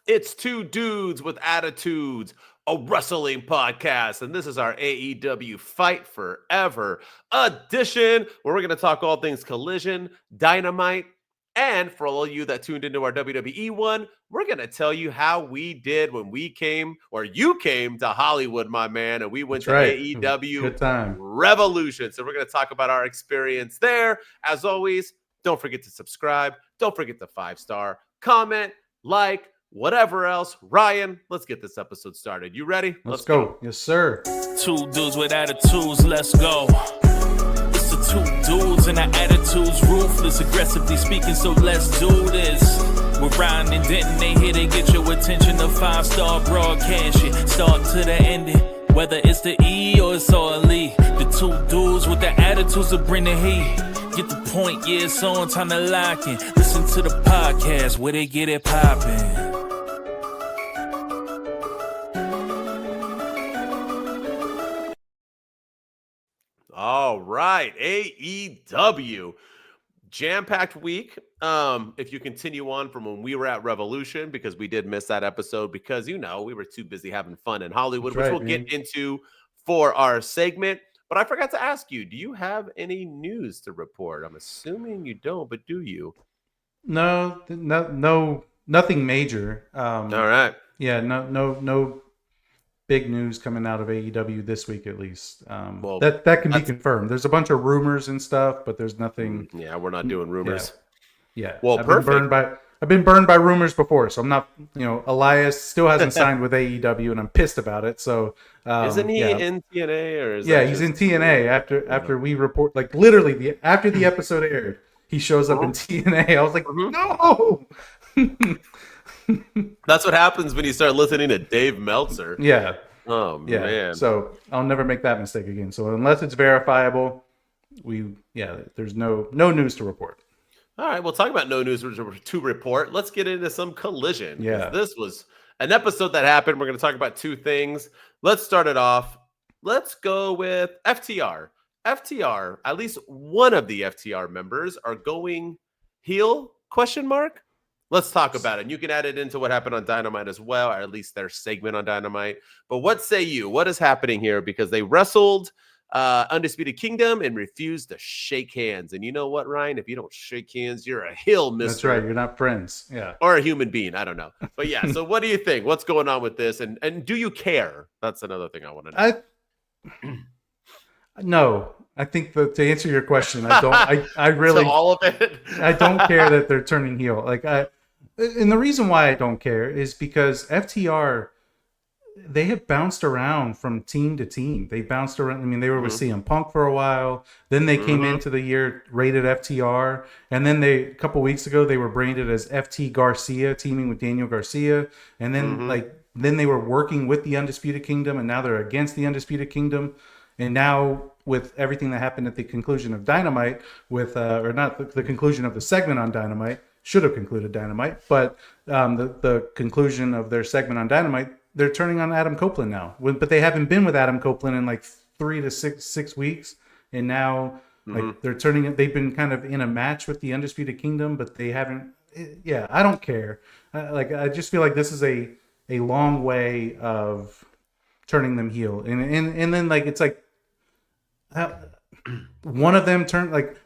It's two dudes with attitudes, a wrestling podcast, and this is our AEW Fight Forever edition, where we're going to talk all things Collision, Dynamite, and for all of you that tuned into our WWE one, we're going to tell you how we did when we came, or you came to Hollywood, my man, and we went to AEW Good time. Revolution. So we're going to talk about our experience there. As always, don't forget to subscribe. Don't forget to 5-star, comment, like, whatever else. Ryan, let's get this episode started. You ready? Let's go. Yes, sir. Two dudes with attitudes, let's go. It's the two dudes and our attitudes ruthless, aggressively speaking, so let's do this. We're Ryan and Denton, they here to get your attention. The 5-star broadcast, shit, start to the ending. Whether it's the E or it's all E. The two dudes with the attitudes that bring the heat. Get the point, yeah, it's on, time to lock in. Listen to the podcast where they get it poppin'. All right, AEW. Jam-packed week. If you continue on from when we were at Revolution, because we did miss that episode because, you know, we were too busy having fun in Hollywood, That's right, which we'll get into for our segment. But I forgot to ask you, do you have any news to report? I'm assuming you don't, but do you? No, nothing major. All right. Yeah, no big news coming out of AEW this week, at least. Well, that can be confirmed. There's a bunch of rumors and stuff, but there's nothing. Yeah, we're not doing rumors. Yeah. Well, I've been burned by rumors before, so I'm not. Elias still hasn't signed with AEW, and I'm pissed about it. So isn't he in TNA or? He's in TNA after we report. Like literally, after the episode aired, he shows up in TNA. I was like, no. That's what happens when you start listening to Dave Meltzer. Yeah. Oh man. So I'll never make that mistake again. So unless it's verifiable, there's no news to report. All right, we'll talk about no news to report. Let's get into some Collision. Yeah. This was an episode that happened. We're going to talk about two things. Let's start it off. Let's go with FTR. FTR, at least one of the FTR members are going heel, ? Let's talk about it. And you can add it into what happened on Dynamite as well, or at least their segment on Dynamite. But what say you? What is happening here? Because they wrestled Undisputed Kingdom and refused to shake hands. And you know what, Ryan? If you don't shake hands, you're a heel, mister. That's right. You're not friends. Yeah. Or a human being. I don't know. But yeah, so what do you think? What's going on with this? And do you care? That's another thing I want to know. No. I think to answer your question, I don't. I really so all of it. I don't care that they're turning heel. And the reason why I don't care is because FTR, they have bounced around from team to team. They bounced around. I mean, they were with CM Punk for a while. Then they came into the year rated FTR, and then a couple weeks ago they were branded as FT Garcia, teaming with Daniel Garcia, and then then they were working with the Undisputed Kingdom, and now they're against the Undisputed Kingdom. And now, with everything that happened at the conclusion of Dynamite, or not the conclusion of the segment on Dynamite, should have concluded Dynamite, but the conclusion of their segment on Dynamite, they're turning on Adam Copeland now. But they haven't been with Adam Copeland in like 3 to 6 weeks, and now they're turning it. They've been kind of in a match with the Undisputed Kingdom, but they haven't. Yeah, I don't care. I just feel like this is a long way of turning them heel, and then it's like. One of them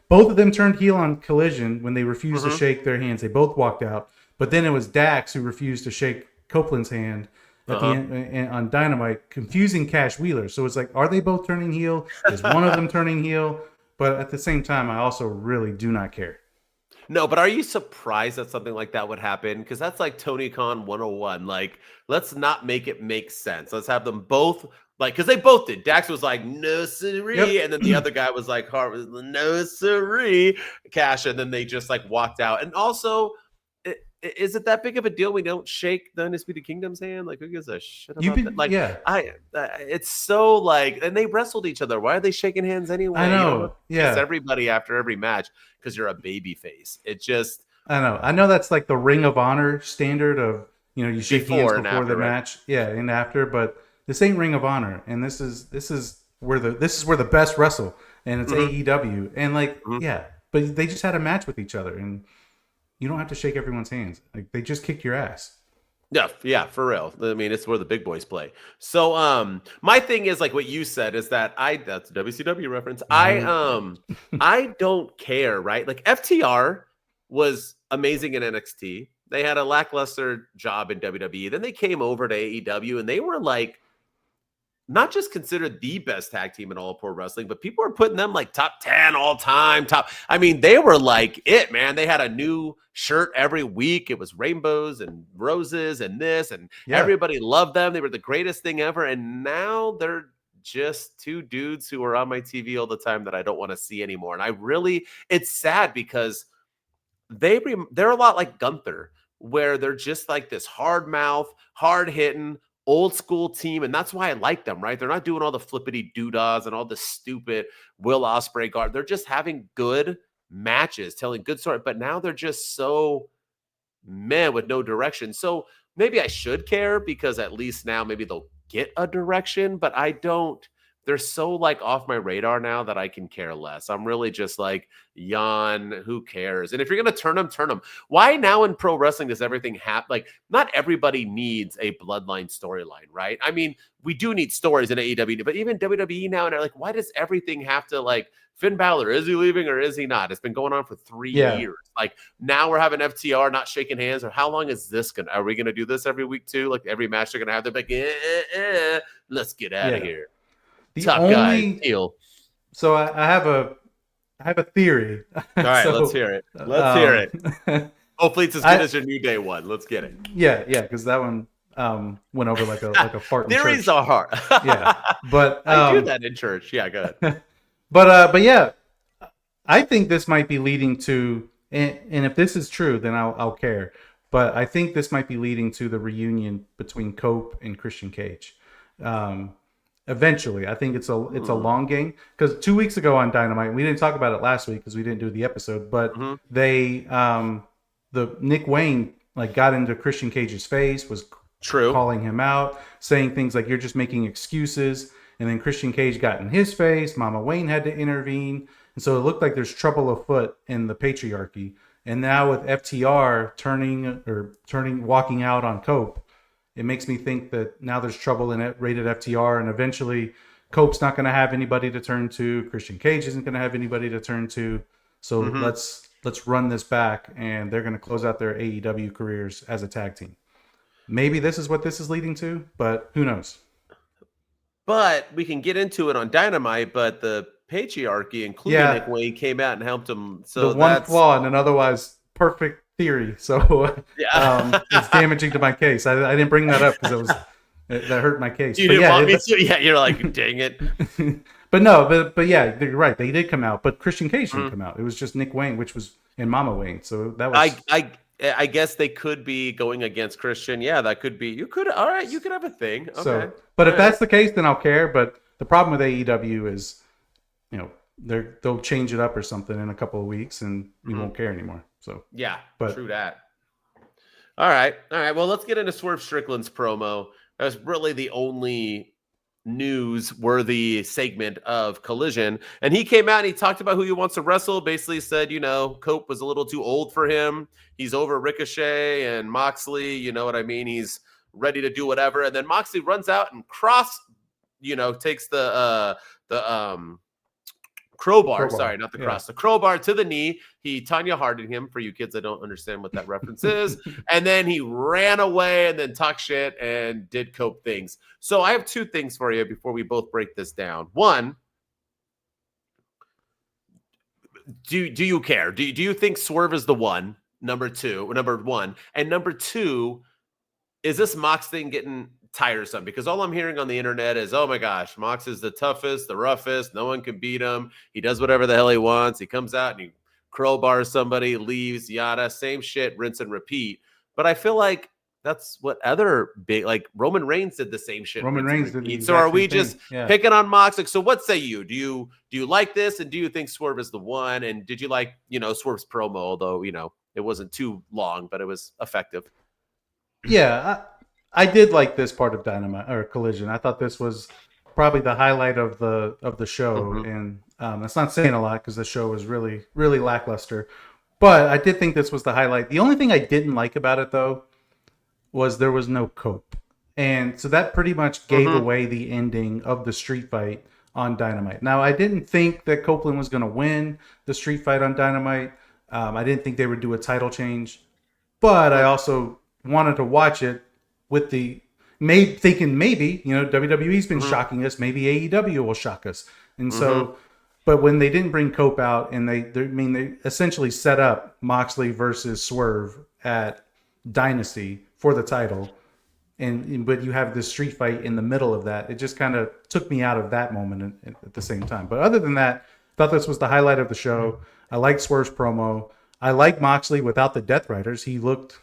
both of them turned heel on Collision when they refused to shake their hands. They both walked out, but then it was Dax who refused to shake Copeland's hand at the end on Dynamite, confusing Cash Wheeler. So it's like, are they both turning heel? Is one of them turning heel? But at the same time, I also really do not care. No, but are you surprised that something like that would happen? Because that's like Tony Khan 101. Like, let's not make it make sense. Let's have them both. Because they both did. Dax was like, no siree. And then the other guy was like, no siree, Cash. And then they just walked out. And also, is it that big of a deal we don't shake the Undisputed Kingdom's hand? Who gives a shit about that? It's so and they wrestled each other. Why are they shaking hands anyway? I know. It's everybody after every match because you're a baby face. It just. I know that's the Ring of Honor standard of, you shake hands before the match. Yeah, and after, but. This ain't Ring of Honor, and this is where the best wrestle, and it's AEW, and but they just had a match with each other, and you don't have to shake everyone's hands. They just kicked your ass. Yeah, for real. I mean, it's where the big boys play. So, my thing is like what you said is that that's a WCW reference. I don't care, right? Like FTR was amazing in NXT. They had a lackluster job in WWE. Then they came over to AEW and they were like not just considered the best tag team in all of pro wrestling, but people were putting them like top 10 all time. I mean, they were like it, man. They had a new shirt every week. It was rainbows and roses and this, and everybody loved them. They were the greatest thing ever. And now they're just two dudes who are on my TV all the time that I don't want to see anymore. And it's sad because they're a lot like Gunther, where they're just like this hard mouth, hard hitting, old school team, and that's why I like them, right? They're not doing all the flippity doodads and all the stupid Will Ospreay guard. They're just having good matches, telling good story. But now they're just so with no direction. So maybe I should care because at least now maybe they'll get a direction, but I don't. They're so like off my radar now that I can care less. I'm really just like, yawn, who cares? And if you're going to turn them, turn them. Why now in pro wrestling does everything happen? Like, not everybody needs a bloodline storyline, right? I mean, we do need stories in AEW, but even WWE now, and they're like, why does everything have to like, Finn Balor, is he leaving or is he not? It's been going on for 3 years. Like, now we're having FTR not shaking hands, or how long is this going to, are we going to do this every week too? Like every match they're going to have, they're like, let's get out of here. The Top only guy, heel. So I have a theory. All right, let's hear it. Let's hear it. Hopefully it's as good as your New Day one. Let's get it. Yeah, because that one went over like a fart. Theories are hard. But I do that in church. Yeah, go ahead. But yeah, I think this might be leading to, and if this is true, then I'll care. But I think this might be leading to the reunion between Cope and Christian Cage. Eventually, I think it's a long game, because 2 weeks ago on Dynamite, we didn't talk about it last week because we didn't do the episode, but they the Nick Wayne like got into Christian Cage's face, was calling him out, saying things like, you're just making excuses, and then Christian Cage got in his face. Mama Wayne had to intervene, and so it looked like there's trouble afoot in the patriarchy. And now with FTR walking out on Cope, it makes me think that now there's trouble in it, rated FTR, and eventually Cope's not going to have anybody to turn to. Christian Cage isn't going to have anybody to turn to. So let's run this back, and they're going to close out their AEW careers as a tag team. Maybe this is what this is leading to, but who knows? But we can get into it on Dynamite, but the patriarchy, including Nick Wayne, came out and helped him. So the one flaw in an otherwise perfect theory, so it's damaging to my case. I didn't bring that up because that hurt my case. You didn't want me to? Yeah, you're like, dang it. but yeah, you're right. They did come out, but Christian Cage didn't come out. It was just Nick Wayne, which was in Mama Wayne. So that was. I guess they could be going against Christian. Yeah, that could be. You could. All right, you could have a thing. Okay. So, but if that's the case, then I'll care. But the problem with AEW is, they'll change it up or something in a couple of weeks, and we won't care anymore. So yeah, true that. All right. Well, let's get into Swerve Strickland's promo. That was really the only news-worthy segment of Collision, and he came out and he talked about who he wants to wrestle. Basically, said Cope was a little too old for him. He's over Ricochet and Moxley. You know what I mean? He's ready to do whatever. And then Moxley runs out and takes the crowbar. Sorry, not the cross. The crowbar to the knee. He Tanya Harded him, for you kids that don't understand what that reference is. And then he ran away and then talked shit and did Cope things. So I have two things for you before we both break this down. One, do you care? Do you think Swerve is the one? Number one. And number two, is this Mox thing getting tiresome? Because all I'm hearing on the internet is, oh my gosh, Mox is the toughest, the roughest, no one can beat him. He does whatever the hell he wants. He comes out and he crowbars somebody, leaves, yada, same shit, rinse and repeat. But I feel like that's what other big, like Roman Reigns did the same shit. Roman Reigns did the So are we just picking on Mox? Like, so what say you? Do you like this? And do you think Swerve is the one? And did you like, Swerve's promo, although, it wasn't too long, but it was effective. Yeah, I did like this part of Dynamite or Collision. I thought this was probably the highlight of the show, and that's not saying a lot because the show was really, really lackluster. But I did think this was the highlight. The only thing I didn't like about it, though, was there was no Cope. And so that pretty much gave away the ending of the street fight on Dynamite. Now, I didn't think that Copeland was going to win the street fight on Dynamite. I didn't think they would do a title change. But I also wanted to watch it with the thinking maybe, WWE's been shocking us. Maybe AEW will shock us. And so, but when they didn't bring Cope out and they essentially set up Moxley versus Swerve at Dynasty for the title. But you have this street fight in the middle of that. It just kind of took me out of that moment at the same time. But other than that, I thought this was the highlight of the show. I liked Swerve's promo. I like Moxley without the Death Riders. He looked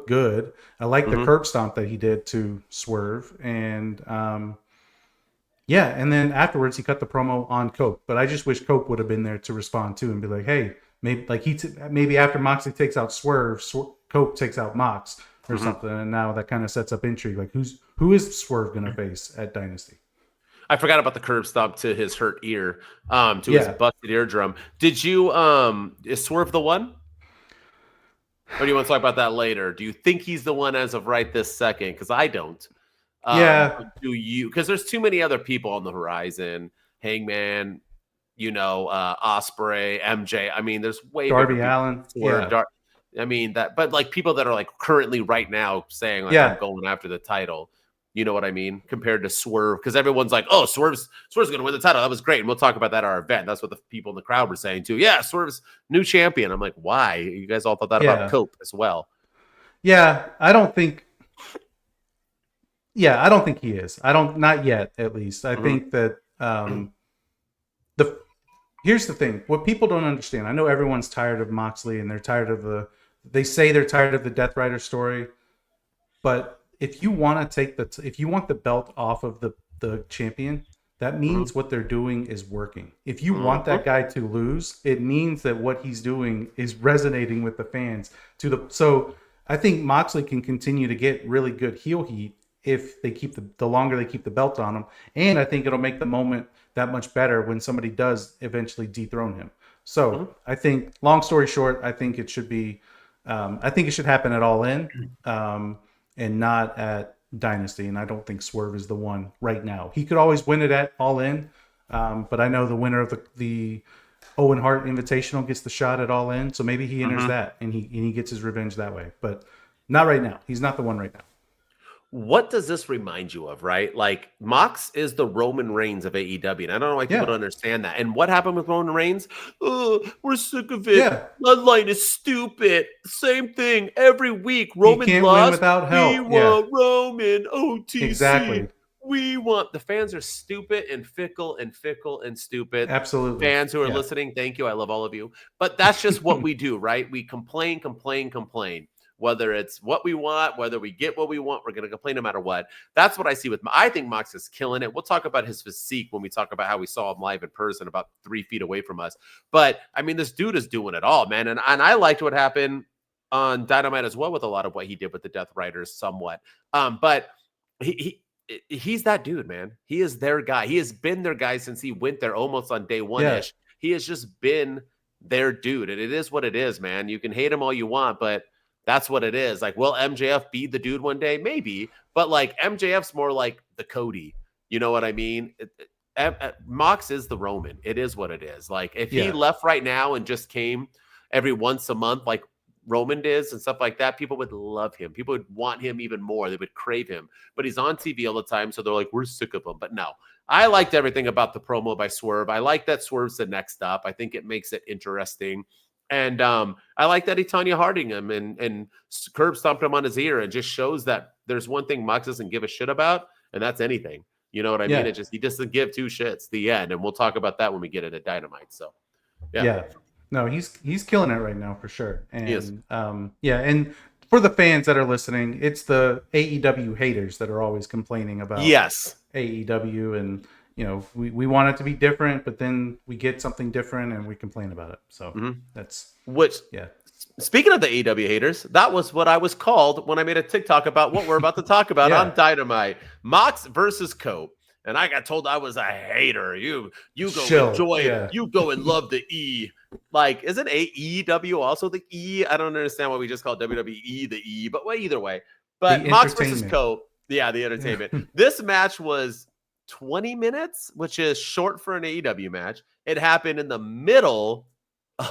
good. I like the curb stomp that he did to Swerve. And and then afterwards he cut the promo on Cope. But I just wish Cope would have been there to respond too and be like, hey, maybe after Moxley takes out Swerve, Cope takes out Mox or something. And now that kind of sets up intrigue. Like who is Swerve going to face at Dynasty? I forgot about the curb stomp to his hurt ear, to his busted eardrum. Did you, is Swerve the one? Or do you want to talk about that later? Do you think he's the one as of right this second? Because I don't. Do you? Because there's too many other people on the horizon. Hangman, Ospreay, MJ. I mean, there's way Darby Allin. But like people that are like currently right now saying like I'm going after the title. You know what I mean? Compared to Swerve, because everyone's like, "Oh, Swerve's going to win the title." That was great, and we'll talk about that at our event. That's what the people in the crowd were saying too. Yeah, Swerve's new champion. I'm like, why? You guys all thought that about Cope as well? Yeah, I don't think. Yeah, I don't think he is. Not yet, at least. I think that here's the thing. What people don't understand. I know everyone's tired of Moxley, and they're tired of they say they're tired of the Death Rider story, but if you want the belt off of the champion, that means what they're doing is working. If you want that guy to lose, it means that what he's doing is resonating with the fans. So I think Moxley can continue to get really good heel heat if they keep the longer they keep the belt on him, and I think it'll make the moment that much better when somebody does eventually dethrone him. So I think, long story short, I think it should be, I think it should happen at All In. And not at Dynasty. And I don't think Swerve is the one right now. He could always win it at All In. But I know the winner of the Owen Hart Invitational gets the shot at All In. So maybe he enters that and he gets his revenge that way. But not right now. He's not the one right now. What does this remind you of, right? Like, Mox is the Roman Reigns of AEW, and I don't know why people don't understand that. And what happened with Roman Reigns? Oh, we're sick of it. Yeah. Bloodline is stupid. Same thing every week. Roman can't lost. Win without help. We want Roman. OTC. Exactly. We want. The fans are stupid and fickle and stupid. Absolutely. Fans who are listening, thank you. I love all of you. But that's just what we do, right? We complain. Whether it's what we want, whether we get what we want, we're going to complain no matter what. That's what I see with I think Mox is killing it. We'll talk about his physique when we talk about how we saw him live in person about 3 feet away from us. But, I mean, this dude is doing it all, man. And I liked what happened on Dynamite as well with a lot of what he did with the Death Riders somewhat. But he's that dude, man. He is their guy. He has been their guy since he went there almost on day one-ish. Yeah. He has just been their dude. And it is what it is, man. You can hate him all you want, but that's what it is. Like, will MJF be the dude one day? Maybe. But, like, MJF's more like the Cody. You know what I mean? Mox is the Roman. It is what it is. Like, if he left right now and just came every once a month like Roman does and stuff like that, people would love him. People would want him even more. They would crave him. But he's on TV all the time, so they're like, we're sick of him. But no. I liked everything about the promo by Swerve. I like that Swerve's the next up. I think it makes it interesting. And I like that he Tanya Harding him and curb stomped him on his ear and just shows that there's one thing Mox doesn't give a shit about, and that's anything. You know what I mean? He doesn't give two shits. The end. And we'll talk about that when we get into Dynamite. So yeah. No, he's killing it right now for sure. And he is. And for the fans that are listening, it's the AEW haters that are always complaining about AEW and we want it to be different, but then we get something different and we complain about it. So that's Speaking of the AEW haters, that was what I was called when I made a TikTok about what we're about to talk about on Dynamite. Mox versus Cope. And I got told I was a hater. You go enjoy it. You go and love the E. Like, isn't AEW also the E? I don't understand why we just call WWE the E, but either way. But The Mox versus entertainment. Cope, yeah, the entertainment. This match was 20 minutes, which is short for an AEW match. It happened in the middle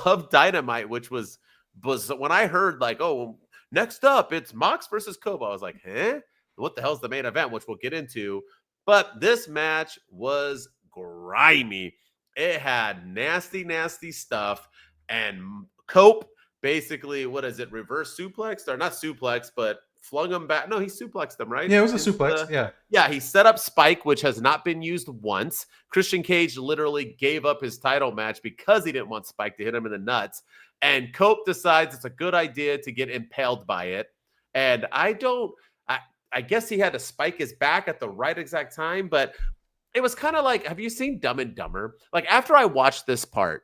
of Dynamite, which was when I heard like, oh, next up it's Mox versus Cope. I was like, huh? What the hell's the main event, which we'll get into. But this match was grimy. It had nasty, nasty stuff. And Cope basically, what is it, reverse suplex? Or not suplex, but flung him back. No, he suplexed him, right? Yeah, it was a suplex. Yeah, he set up Spike, which has not been used once. Christian Cage literally gave up his title match because he didn't want Spike to hit him in the nuts. And Cope decides it's a good idea to get impaled by it. And I guess he had to spike his back at the right exact time, but it was kind of like, have you seen Dumb and Dumber? Like after I watched this part,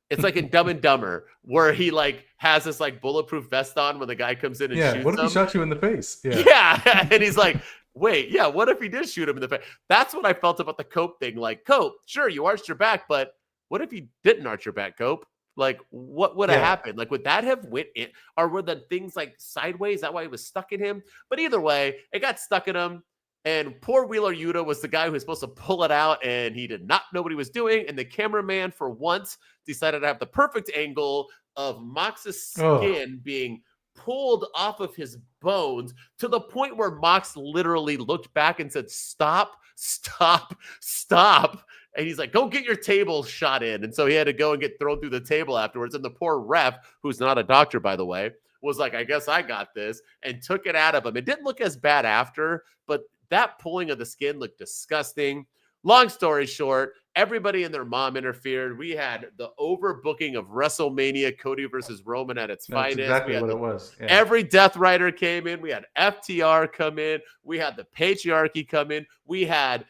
it's like in Dumb and Dumber where he like has this like bulletproof vest on when the guy comes in and shoots him. What if he shot you in the face? Yeah. And he's like, wait, yeah, what if he did shoot him in the face? That's what I felt about the Cope thing. Like, Cope, sure, you arched your back, but what if you didn't arch your back, Cope? Like, what would have happened? Like, would that have went in? Or were the things like sideways? Is that why it was stuck in him? But either way, it got stuck in him. And poor Wheeler Yuta was the guy who was supposed to pull it out, and he did not know what he was doing. And the cameraman, for once, decided to have the perfect angle of Mox's skin being pulled off of his bones to the point where Mox literally looked back and said, stop, stop, stop. And he's like, go get your table shot in. And so he had to go and get thrown through the table afterwards. And the poor ref, who's not a doctor, by the way, was like, I guess I got this, and took it out of him. It didn't look as bad after, but that pulling of the skin looked disgusting. Long story short, everybody and their mom interfered. We had the overbooking of WrestleMania, Cody versus Roman at its finest. Exactly what it was. Yeah. Every Death Rider came in. We had FTR come in. We had the Patriarchy come in. We had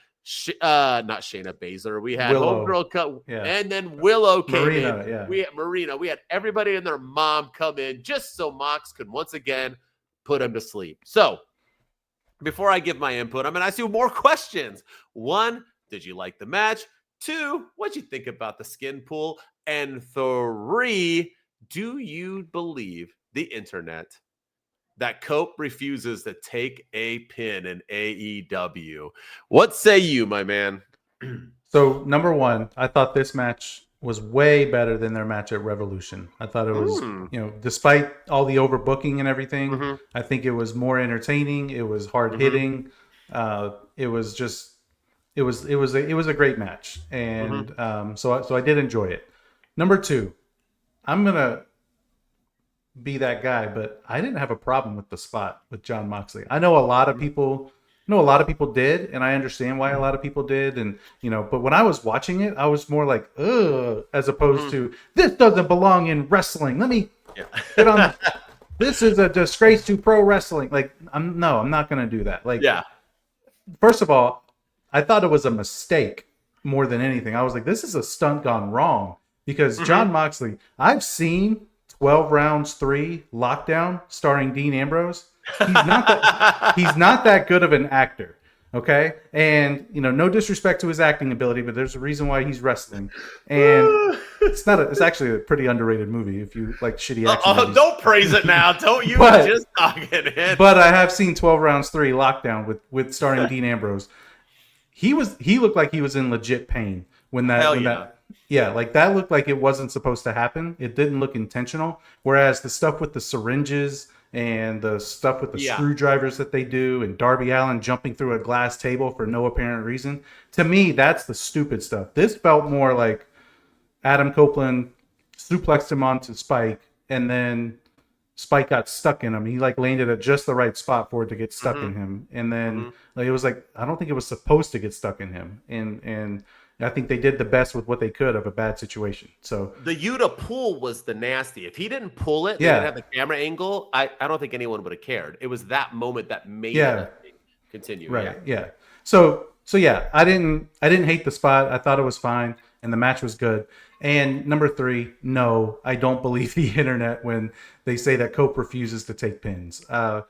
not Shayna Baszler. We had Homegirl and then Willow came in. Yeah. We had Marina. We had everybody and their mom come in just so Mox could once again put him to sleep. So before I give my input, I'm going to ask you more questions. 1, did you like the match? 2, what'd you think about the skin pool? And 3, do you believe the internet that Cope refuses to take a pin in AEW? What say you, my man? So, number 1, I thought this match was way better than their match at Revolution. I thought it was, despite all the overbooking and everything, I think it was more entertaining. It was hard hitting. It was just, it was a great match, and so I did enjoy it. Number 2, I'm gonna be that guy, but I didn't have a problem with the spot with Jon Moxley. I know a lot of people did, and I understand why a lot of people did, and but when I was watching it, I was more like, ugh, as opposed to, this doesn't belong in wrestling. Let me get on. This is a disgrace to pro wrestling. Like, I'm not gonna do that. Like, first of all, I thought it was a mistake more than anything. I was like, this is a stunt gone wrong, because Jon Moxley, I've seen 12 rounds 3 lockdown starring Dean Ambrose. He's not that good of an actor, okay? And no disrespect to his acting ability, but there's a reason why he's wrestling. And it's actually a pretty underrated movie if you like shitty action movies. Don't praise it now. Don't you just talking it. But I have seen 12 rounds 3 lockdown with starring Dean Ambrose. He looked like he was in legit pain when that that looked like it wasn't supposed to happen. It didn't look intentional. Whereas the stuff with the syringes and the stuff with the screwdrivers that they do, and Darby Allin jumping through a glass table for no apparent reason, to me, that's the stupid stuff. This felt more like Adam Copeland suplexed him onto Spike, and then Spike got stuck in him. He landed at just the right spot for it to get stuck in him. And then it was like, I don't think it was supposed to get stuck in him. And I think they did the best with what they could of a bad situation. So the Yuta pull was the nasty. If he didn't pull it, they didn't have the camera angle, I don't think anyone would have cared. It was that moment that made it continue. Right. Yeah. So yeah, I didn't hate the spot. I thought it was fine, and the match was good. And number 3, no, I don't believe the internet when they say that Cope refuses to take pins. I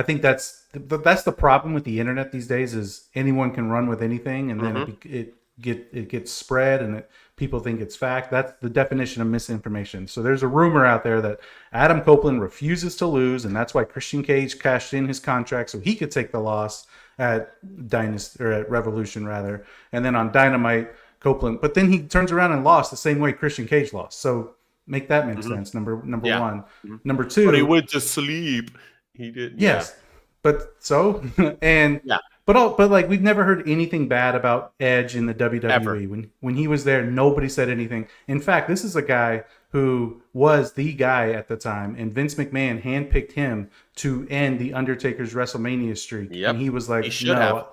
think that's the problem with the internet these days, is anyone can run with anything, and then gets spread and people think it's fact. That's the definition of misinformation. So there's a rumor out there that Adam Copeland refuses to lose, and that's why Christian Cage cashed in his contract so he could take the loss at Dynasty, or at Revolution rather, and then on Dynamite, Copeland. But then he turns around and lost the same way Christian Cage lost. So make that make sense. Number one. Number two. But he went to sleep. He did. Yes. But so and but like we've never heard anything bad about Edge in the WWE. Ever. When he was there, nobody said anything. In fact, this is a guy who was the guy at the time, and Vince McMahon handpicked him to end the Undertaker's WrestleMania streak. Yep. And he was like, He should have.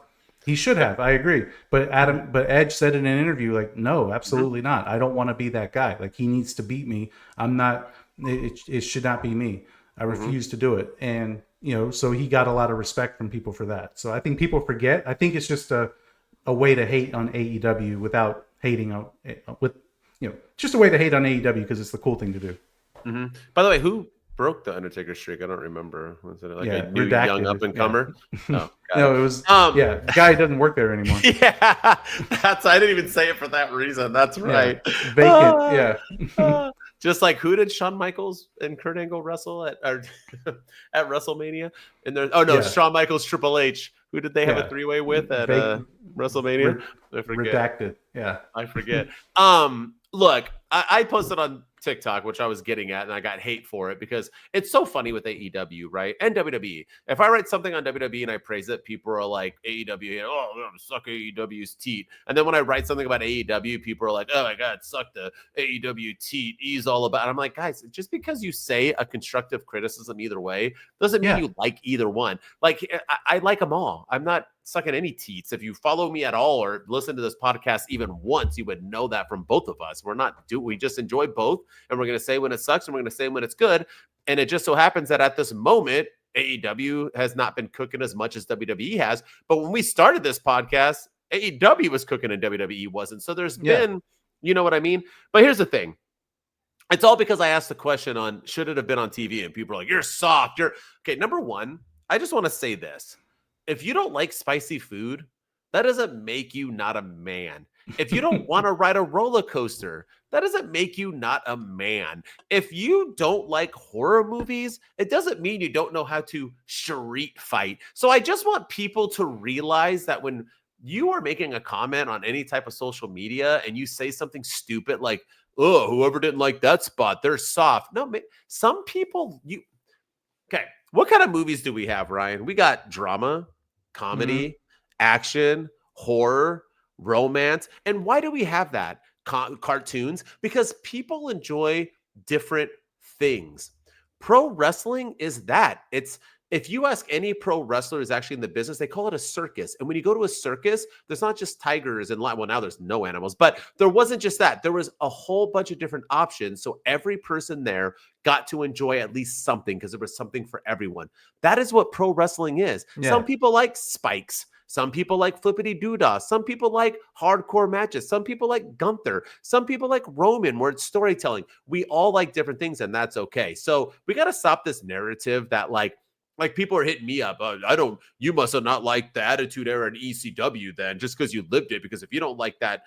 He should have. I agree. But Edge said in an interview, like, no, absolutely not. I don't want to be that guy. Like, he needs to beat me. I'm not. It should not be me. I refuse to do it. And so he got a lot of respect from people for that. So I think people forget. I think it's just a way to hate on AEW without hating on just a way to hate on AEW because it's the cool thing to do. Mm-hmm. By the way, who broke the Undertaker streak? I don't remember. Was it like a new redacted, young up and comer? Yeah. No, it was the guy doesn't work there anymore. Yeah, I didn't even say it for that reason. That's right. Vacant. Just like who did Shawn Michaels and Kurt Angle wrestle at WrestleMania? And Shawn Michaels, Triple H. Who did they have a three-way with at WrestleMania? I forget. Redacted. Yeah, I forget. Look, I posted on TikTok, which I was getting at, and I got hate for it because it's so funny with AEW, right? And WWE. If I write something on WWE and I praise it, people are like, AEW, suck AEW's teat. And then when I write something about AEW, people are like, oh my God, suck the AEW teat. He's all about it. I'm like, guys, just because you say a constructive criticism either way doesn't mean you like either one. Like, I like them all. I'm not sucking any teats. If you follow me at all or listen to this podcast even once, you would know that from both of us. We just enjoy both, and we're going to say when it sucks and we're going to say when it's good. And it just so happens that at this moment, AEW has not been cooking as much as WWE has. But when we started this podcast, AEW was cooking and WWE wasn't. So there's been, you know what I mean? But here's the thing. It's all because I asked the question on should it have been on TV, and people are like, you're soft. Okay. Number one, I just want to say this. If you don't like spicy food, that doesn't make you not a man. If you don't want to ride a roller coaster, that doesn't make you not a man. If you don't like horror movies, it doesn't mean you don't know how to street fight. So I just want people to realize that when you are making a comment on any type of social media and you say something stupid like, oh, whoever didn't like that spot, they're soft. No, some people, okay. What kind of movies do we have, Ryan? We got drama, comedy, action, horror, romance. And why do we have that? Cartoons? Because people enjoy different things. Pro wrestling is that. If you ask any pro wrestler who's actually in the business, they call it a circus. And when you go to a circus, there's not just tigers and well, now there's no animals, but there wasn't just that. There was a whole bunch of different options. So every person there got to enjoy at least something because there was something for everyone. That is what pro wrestling is. Yeah. Some people like spikes. Some people like flippity doodah. Some people like hardcore matches. Some people like Gunther. Some people like Roman, where it's storytelling. We all like different things, and that's okay. So we got to stop this narrative that like people are hitting me up. You must have not liked the Attitude Era in ECW then, just because you lived it. Because if you don't like that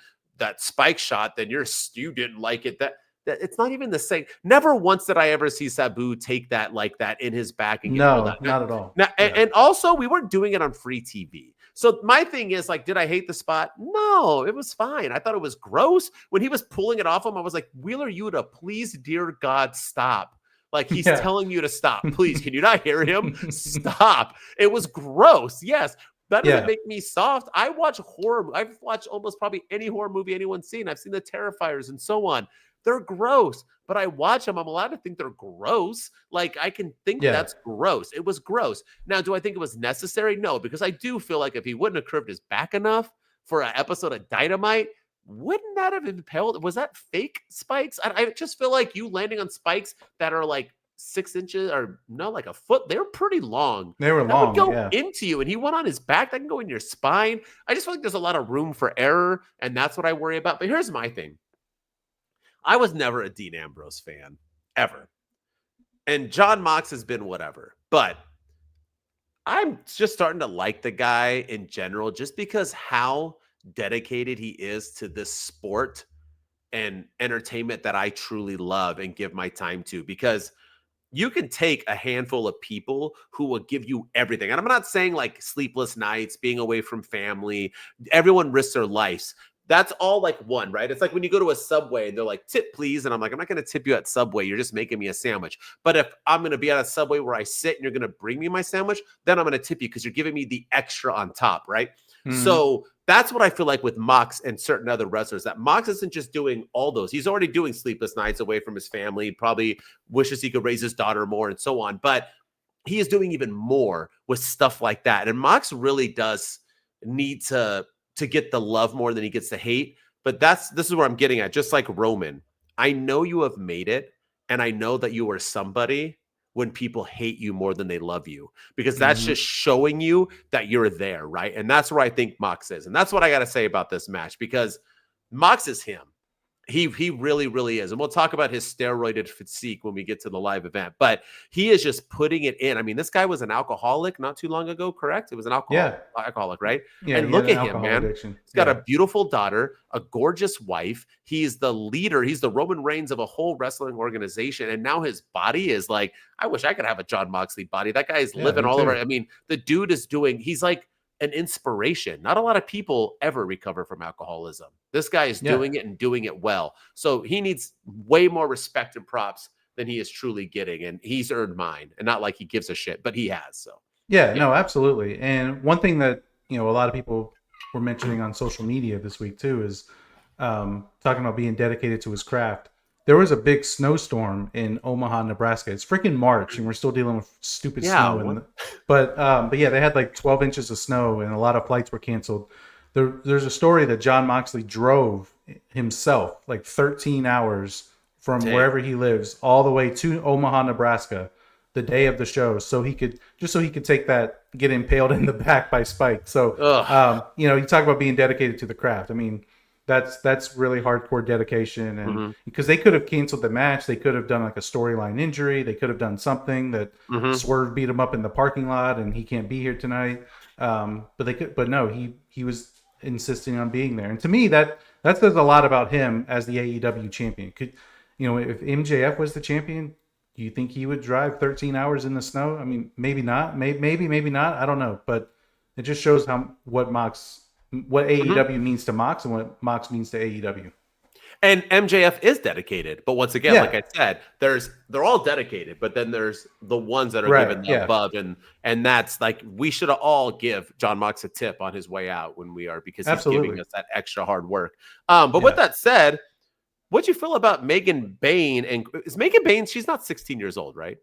spike shot, then you didn't like it. That it's not even the same. Never once did I ever see Sabu take that like that in his back. And not at all. Now, and also we weren't doing it on free TV. So my thing is like, did I hate the spot? No, it was fine. I thought it was gross. When he was pulling it off him, I was like, Wheeler Yuta, please, dear God, stop. Like he's telling you to stop. Please, can you not hear him? Stop. It was gross. Yes. That doesn't make me soft. I watch horror. I've watched almost probably any horror movie anyone's seen. I've seen the Terrifiers and so on. They're gross, but I watch them. I'm allowed to think they're gross. Like I can think that's gross. It was gross. Now, do I think it was necessary? No, because I do feel like if he wouldn't have curved his back enough for an episode of Dynamite, wouldn't that have impaled? Was that fake spikes? I just feel like you landing on spikes that are like 6 inches or no, like a foot. They're pretty long. They were that long. Would go into you, and he went on his back. That can go in your spine. I just feel like there's a lot of room for error, and that's what I worry about. But here's my thing. I was never a Dean Ambrose fan, ever. And Jon Mox has been whatever. But I'm just starting to like the guy in general just because how dedicated he is to this sport and entertainment that I truly love and give my time to, because you can take a handful of people who will give you everything. And I'm not saying like sleepless nights, being away from family, everyone risks their lives. That's all like one, right? It's like when you go to a Subway and they're like, tip please. And I'm like, I'm not going to tip you at Subway. You're just making me a sandwich. But if I'm going to be at a Subway where I sit and you're going to bring me my sandwich, then I'm going to tip you because you're giving me the extra on top, right? So that's what I feel like with Mox and certain other wrestlers, that Mox isn't just doing all those. He's already doing sleepless nights away from his family, probably wishes he could raise his daughter more and so on. But he is doing even more with stuff like that. And Mox really does need to get the love more than he gets the hate. But this is where I'm getting at. Just like Roman, I know you have made it, and I know that you are somebody when people hate you more than they love you, because that's just showing you that you're there, right? And that's where I think Mox is. And that's what I got to say about this match, because Mox is him. He really, really is. And we'll talk about his steroided physique when we get to the live event. But he is just putting it in. I mean, this guy was an alcoholic not too long ago, correct? It was an alcoholic, right? Yeah, and look at him, man. Addiction. He's got a beautiful daughter, a gorgeous wife. He's the leader. He's the Roman Reigns of a whole wrestling organization. And now his body is like, I wish I could have a Jon Moxley body. That guy is living all over. I mean, the dude is he's like an inspiration. Not a lot of people ever recover from alcoholism. This guy is doing it and doing it well. So he needs way more respect and props than he is truly getting. And he's earned mine. And not like he gives a shit, but he has. So no, absolutely. And one thing that, a lot of people were mentioning on social media this week too is talking about being dedicated to his craft. There was a big snowstorm in Omaha, Nebraska. It's freaking March, and we're still dealing with stupid snow. But yeah, they had like 12 inches of snow, and a lot of flights were canceled. There's a story that Jon Moxley drove himself like 13 hours from wherever he lives all the way to Omaha, Nebraska, the day of the show, so he could take that, get impaled in the back by Spike. So you talk about being dedicated to the craft. I mean, that's really hardcore dedication, and because they could have canceled the match, they could have done like a storyline injury, they could have done something that Swerve beat him up in the parking lot and he can't be here tonight. But no, he was insisting on being there, and to me that says a lot about him as the AEW champion. If MJF was the champion, do you think he would drive 13 hours in the snow? I mean, maybe not, maybe not. I don't know, but it just shows what AEW means to Mox and what Mox means to AEW. And MJF is dedicated, but once again, like I said, they're all dedicated, but then there's the ones that are given the above, and that's like, we should all give Jon Mox a tip on his way out because he's giving us that extra hard work. But with that said, what'd you feel about Megan Bayne? And is Megan Bayne? She's not 16 years old, right?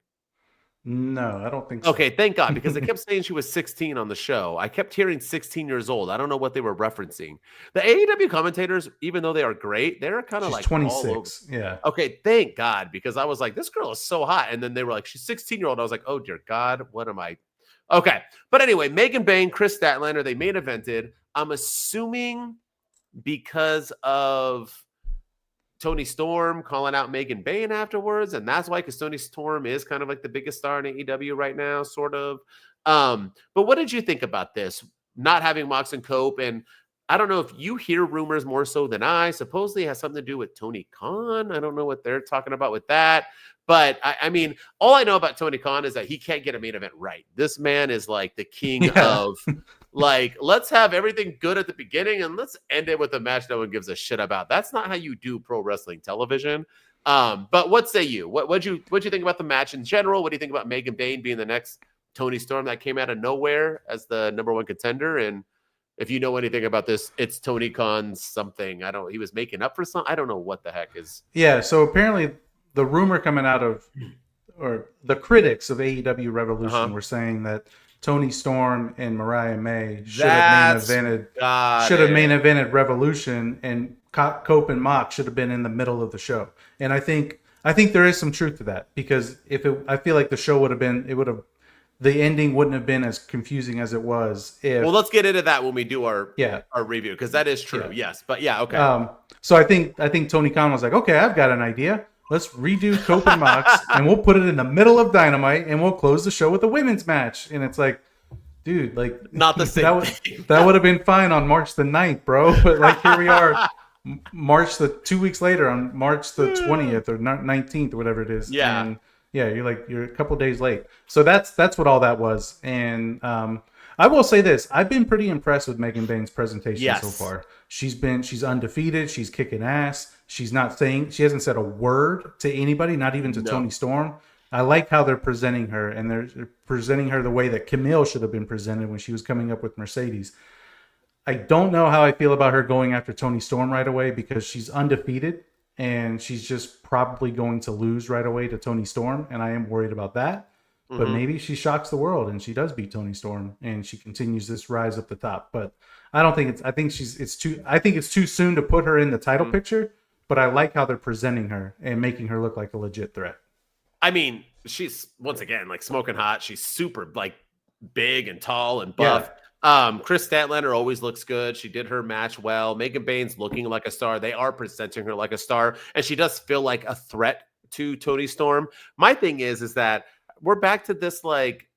No, I don't think so. Okay, thank God, because they kept saying she was 16 on the show. I kept hearing 16 years old. I don't know what they were referencing. The AEW commentators, even though they are great, they're kind of like 26. Yeah. Okay, thank God, because I was like, this girl is so hot. And then they were like, she's 16-year-old. I was like, oh, dear God, what am I? Okay. But anyway, Megan Bayne, Kris Statlander, they main evented. I'm assuming because of Toni Storm calling out Megan Bayne afterwards, and that's why, because Toni Storm is kind of like the biggest star in AEW right now, sort of. But what did you think about this? Not having Mox and Cope, and I don't know if you hear rumors more so than I. Supposedly it has something to do with Tony Khan. I don't know what they're talking about with that. But I mean, all I know about Tony Khan is that he can't get a main event right. This man is like the king of like, let's have everything good at the beginning and let's end it with a match no one gives a shit about. That's not how you do pro wrestling television. But what say you? What'd you think about the match in general? What do you think about Megan Bayne being the next Toni Storm that came out of nowhere as the number one contender? And if you know anything about this, it's Tony Khan's something. He was making up for something. I don't know what the heck is. Yeah. So apparently the rumor coming out of, or the critics of AEW Revolution were saying that Toni Storm and Mariah May should have main evented Revolution, and Cope and Mox should have been in the middle of the show. And I think there is some truth to that, because I feel like the show the ending wouldn't have been as confusing as it was if. Well, let's get into that when we do our review, because that is true. Yeah. Yes, but yeah, okay. So I think Tony Khan was like, okay, I've got an idea. Let's redo Cope and Mox, and we'll put it in the middle of Dynamite, and we'll close the show with a women's match. And it's like, dude, like Not the same. that would have been fine on March the 9th, bro. But like here we are, 2 weeks later on March the 20th or 19th or whatever it is. Yeah. And yeah, you're a couple days late. So that's what all that was. And I will say this: I've been pretty impressed with Megan Bayne's presentation so far. She's undefeated. She's kicking ass. She hasn't said a word to anybody, not even to Toni Storm. I like how they're presenting her, and they're presenting her the way that Camille should have been presented when she was coming up with Mercedes. I don't know how I feel about her going after Toni Storm right away because she's undefeated and she's just probably going to lose right away to Toni Storm, and I am worried about that. But maybe she shocks the world and she does beat Toni Storm and she continues this rise up the top. But I don't think I think it's too soon to put her in the title picture, but I like how they're presenting her and making her look like a legit threat. I mean, she's once again like smoking hot. She's super like big and tall and buff. Yeah. Kris Statlander always looks good. She did her match well. Megan Bayne's looking like a star. They are presenting her like a star, and she does feel like a threat to Toni Storm. My thing is that we're back to this like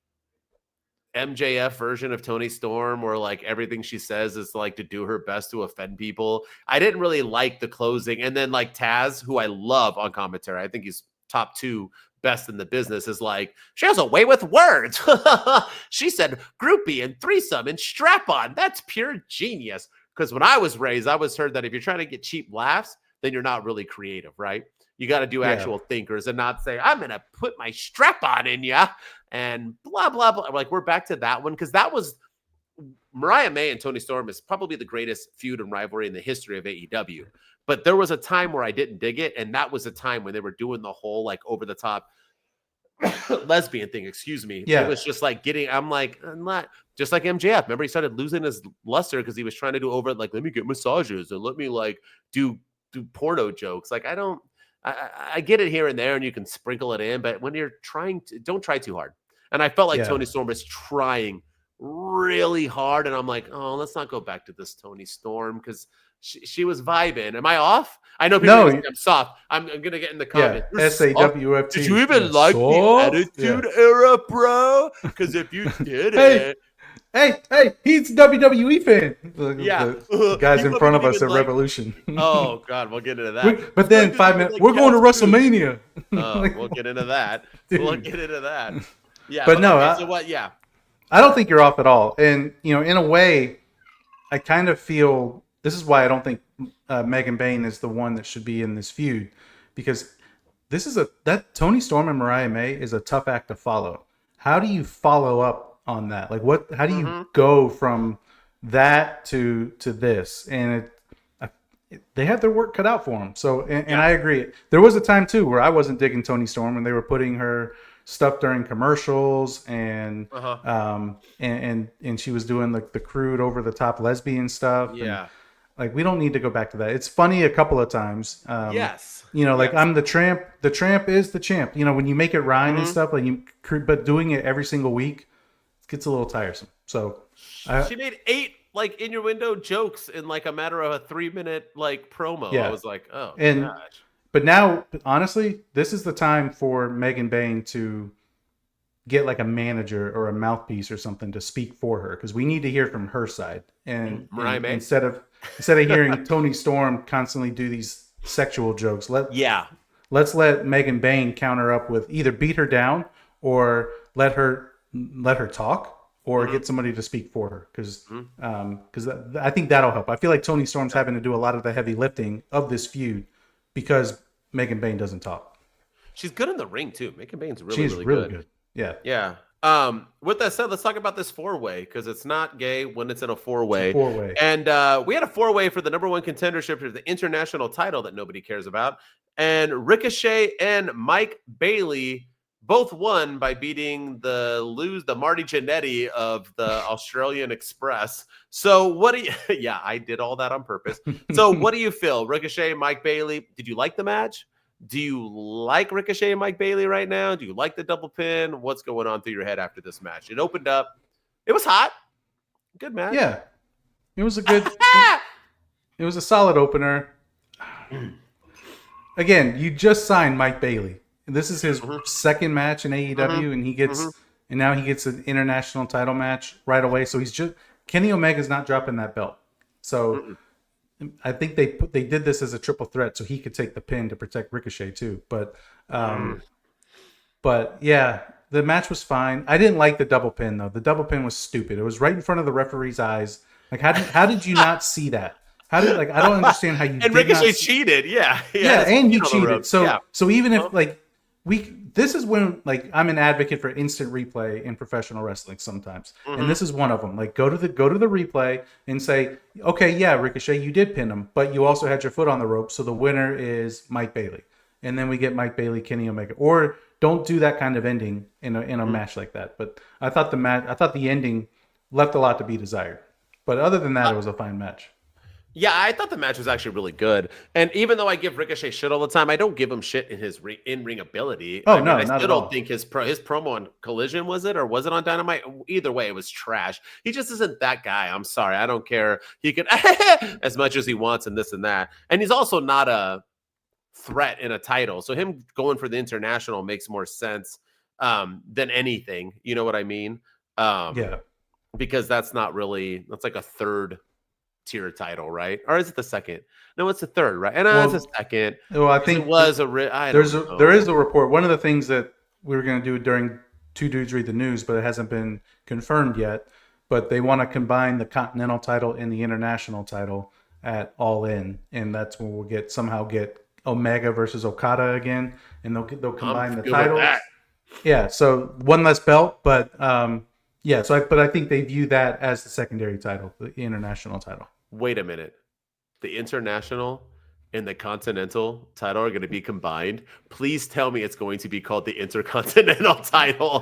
MJF version of Toni Storm where like everything she says is like to do her best to offend people. I didn't really like the closing. And then like Taz, who I love on commentary, I think he's top 2 best in the business, is like, she has a way with words. She said groupie and threesome and strap on. That's pure genius. Because when I was raised, I was heard that if you're trying to get cheap laughs, then you're not really creative, right? You got to do actual thinkers and not say, I'm going to put my strap on in ya and blah, blah, blah. Like, we're back to that one because that was Mariah May and Toni Storm is probably the greatest feud and rivalry in the history of AEW. But there was a time where I didn't dig it, and that was a time when they were doing the whole like over the top lesbian thing. Excuse me. Yeah, it was just like I'm not just like MJF. Remember, he started losing his luster because he was trying to do over like, let me get massages and let me like do porno jokes. Like I get it here and there, and you can sprinkle it in, but when you're don't try too hard. And I felt like Toni Storm was trying really hard, and I'm like, oh, let's not go back to this Toni Storm because she was vibing. Am I off? I know people think I'm soft. I'm gonna get in the comment. Yeah, SAWFT. Did you even like the Attitude Era, bro? Because if you did Hey, he's a WWE fan. The guys in front of us at Revolution. Oh, God, we'll get into that. But then 5 minutes, we're going to WrestleMania. We'll get into that. We'll get into that. Yeah. But no, so what? Yeah. I don't think you're off at all. And, in a way, I kind of feel this is why I don't think Megan Bayne is the one that should be in this feud. Because that Toni Storm and Mariah May is a tough act to follow. How do you follow up on that? Like how do you go from that to this? And they had their work cut out for them. So, and I agree. There was a time too where I wasn't digging Toni Storm and they were putting her stuff during commercials and and she was doing like the crude over the top lesbian stuff. Yeah. And, like, we don't need to go back to that. It's funny a couple of times. Yes. I'm the tramp. The tramp is the champ. When you make it rhyme and stuff, like but doing it every single week, it gets a little tiresome. So she made 8 like in your window jokes in like a matter of a 3-minute like promo. I was like, oh gosh. But now, honestly, this is the time for Megan Bayne to get like a manager or a mouthpiece or something to speak for her, because we need to hear from her side. And instead of hearing Toni Storm constantly do these sexual jokes, let's let Megan Bayne counter up with either beat her down or let her talk or get somebody to speak for her, because I think that'll help. I feel like Toni Storm's having to do a lot of the heavy lifting of this feud because Megan Bayne doesn't talk. She's good in the ring too. Megan Bayne's really good. Yeah. With that said, let's talk about this 4-way, because it's not gay when it's in a 4-way. And we had a 4-way for the number 1 contendership for the international title that nobody cares about. And Ricochet and Mike Bailey both won by beating the Marty Jannetty of the Australian Express. So what do you? Yeah, I did all that on purpose. So what do you feel, Ricochet, Mike Bailey? Did you like the match? Do you like Ricochet and Mike Bailey right now? Do you like the double pin? What's going on through your head after this match? It opened up. It was hot. Good match. Yeah. It was a good it was a solid opener. Again, you just signed Mike Bailey. This is his second match in AEW, and he gets and now he gets an international title match right away. So Kenny Omega's not dropping that belt. So I think they did this as a triple threat so he could take the pin to protect Ricochet too. But yeah, the match was fine. I didn't like the double pin though. The double pin was stupid. It was right in front of the referee's eyes. Like how did you not see that? I don't understand how you and Ricochet cheated. Yeah, and he cheated. So even if this is when like I'm an advocate for instant replay in professional wrestling sometimes, and this is one of them. Like go to the replay and say, okay, yeah, Ricochet, you did pin him, but you also had your foot on the rope, so the winner is Mike Bailey, and then we get Mike Bailey, Kenny Omega, or don't do that kind of ending in a match like that. But I thought the ending left a lot to be desired. But other than that, it was a fine match. Yeah, I thought the match was actually really good. And even though I give Ricochet shit all the time, I don't give him shit in his in-ring ability. I still don't think his promo on Collision, was it on Dynamite? Either way, it was trash. He just isn't that guy. I'm sorry. I don't care. He could as much as he wants and this and that. And he's also not a threat in a title. So him going for the international makes more sense than anything. You know what I mean? Yeah. Because that's like a third tier title, right? Or is it the second? No, it's the third, right? And it's the second. Well, I think it was there is a report. One of the things that we were going to do during Two Dudes Read the News, but it hasn't been confirmed yet. But they want to combine the Continental title and the International title at All In, and that's when we'll somehow get Omega versus Okada again, and they'll combine the titles. Yeah, so one less belt, but yeah, but I think they view that as the secondary title, the international title. Wait a minute. The international and the continental title are going to be combined. Please tell me it's going to be called the Intercontinental title.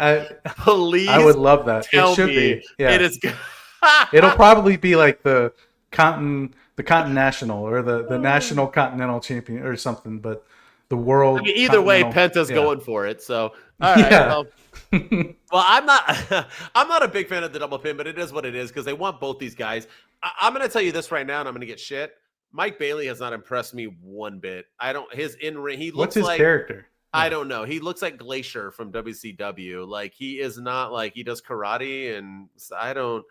Please. I would love that. It should be. Yeah. It is. It'll probably be like the Continental or the National Continental Champion or something, but the world. I mean, either way, Penta's going for it. So, all right. Yeah. Well, I'm not a big fan of the double pin, but it is what it is because they want both these guys. I'm going to tell you this right now, and I'm going to get shit. Mike Bailey has not impressed me one bit. His in-ring, he looks What's his like character? I don't know. He looks like Glacier from WCW. Like he is not like he does karate, and I don't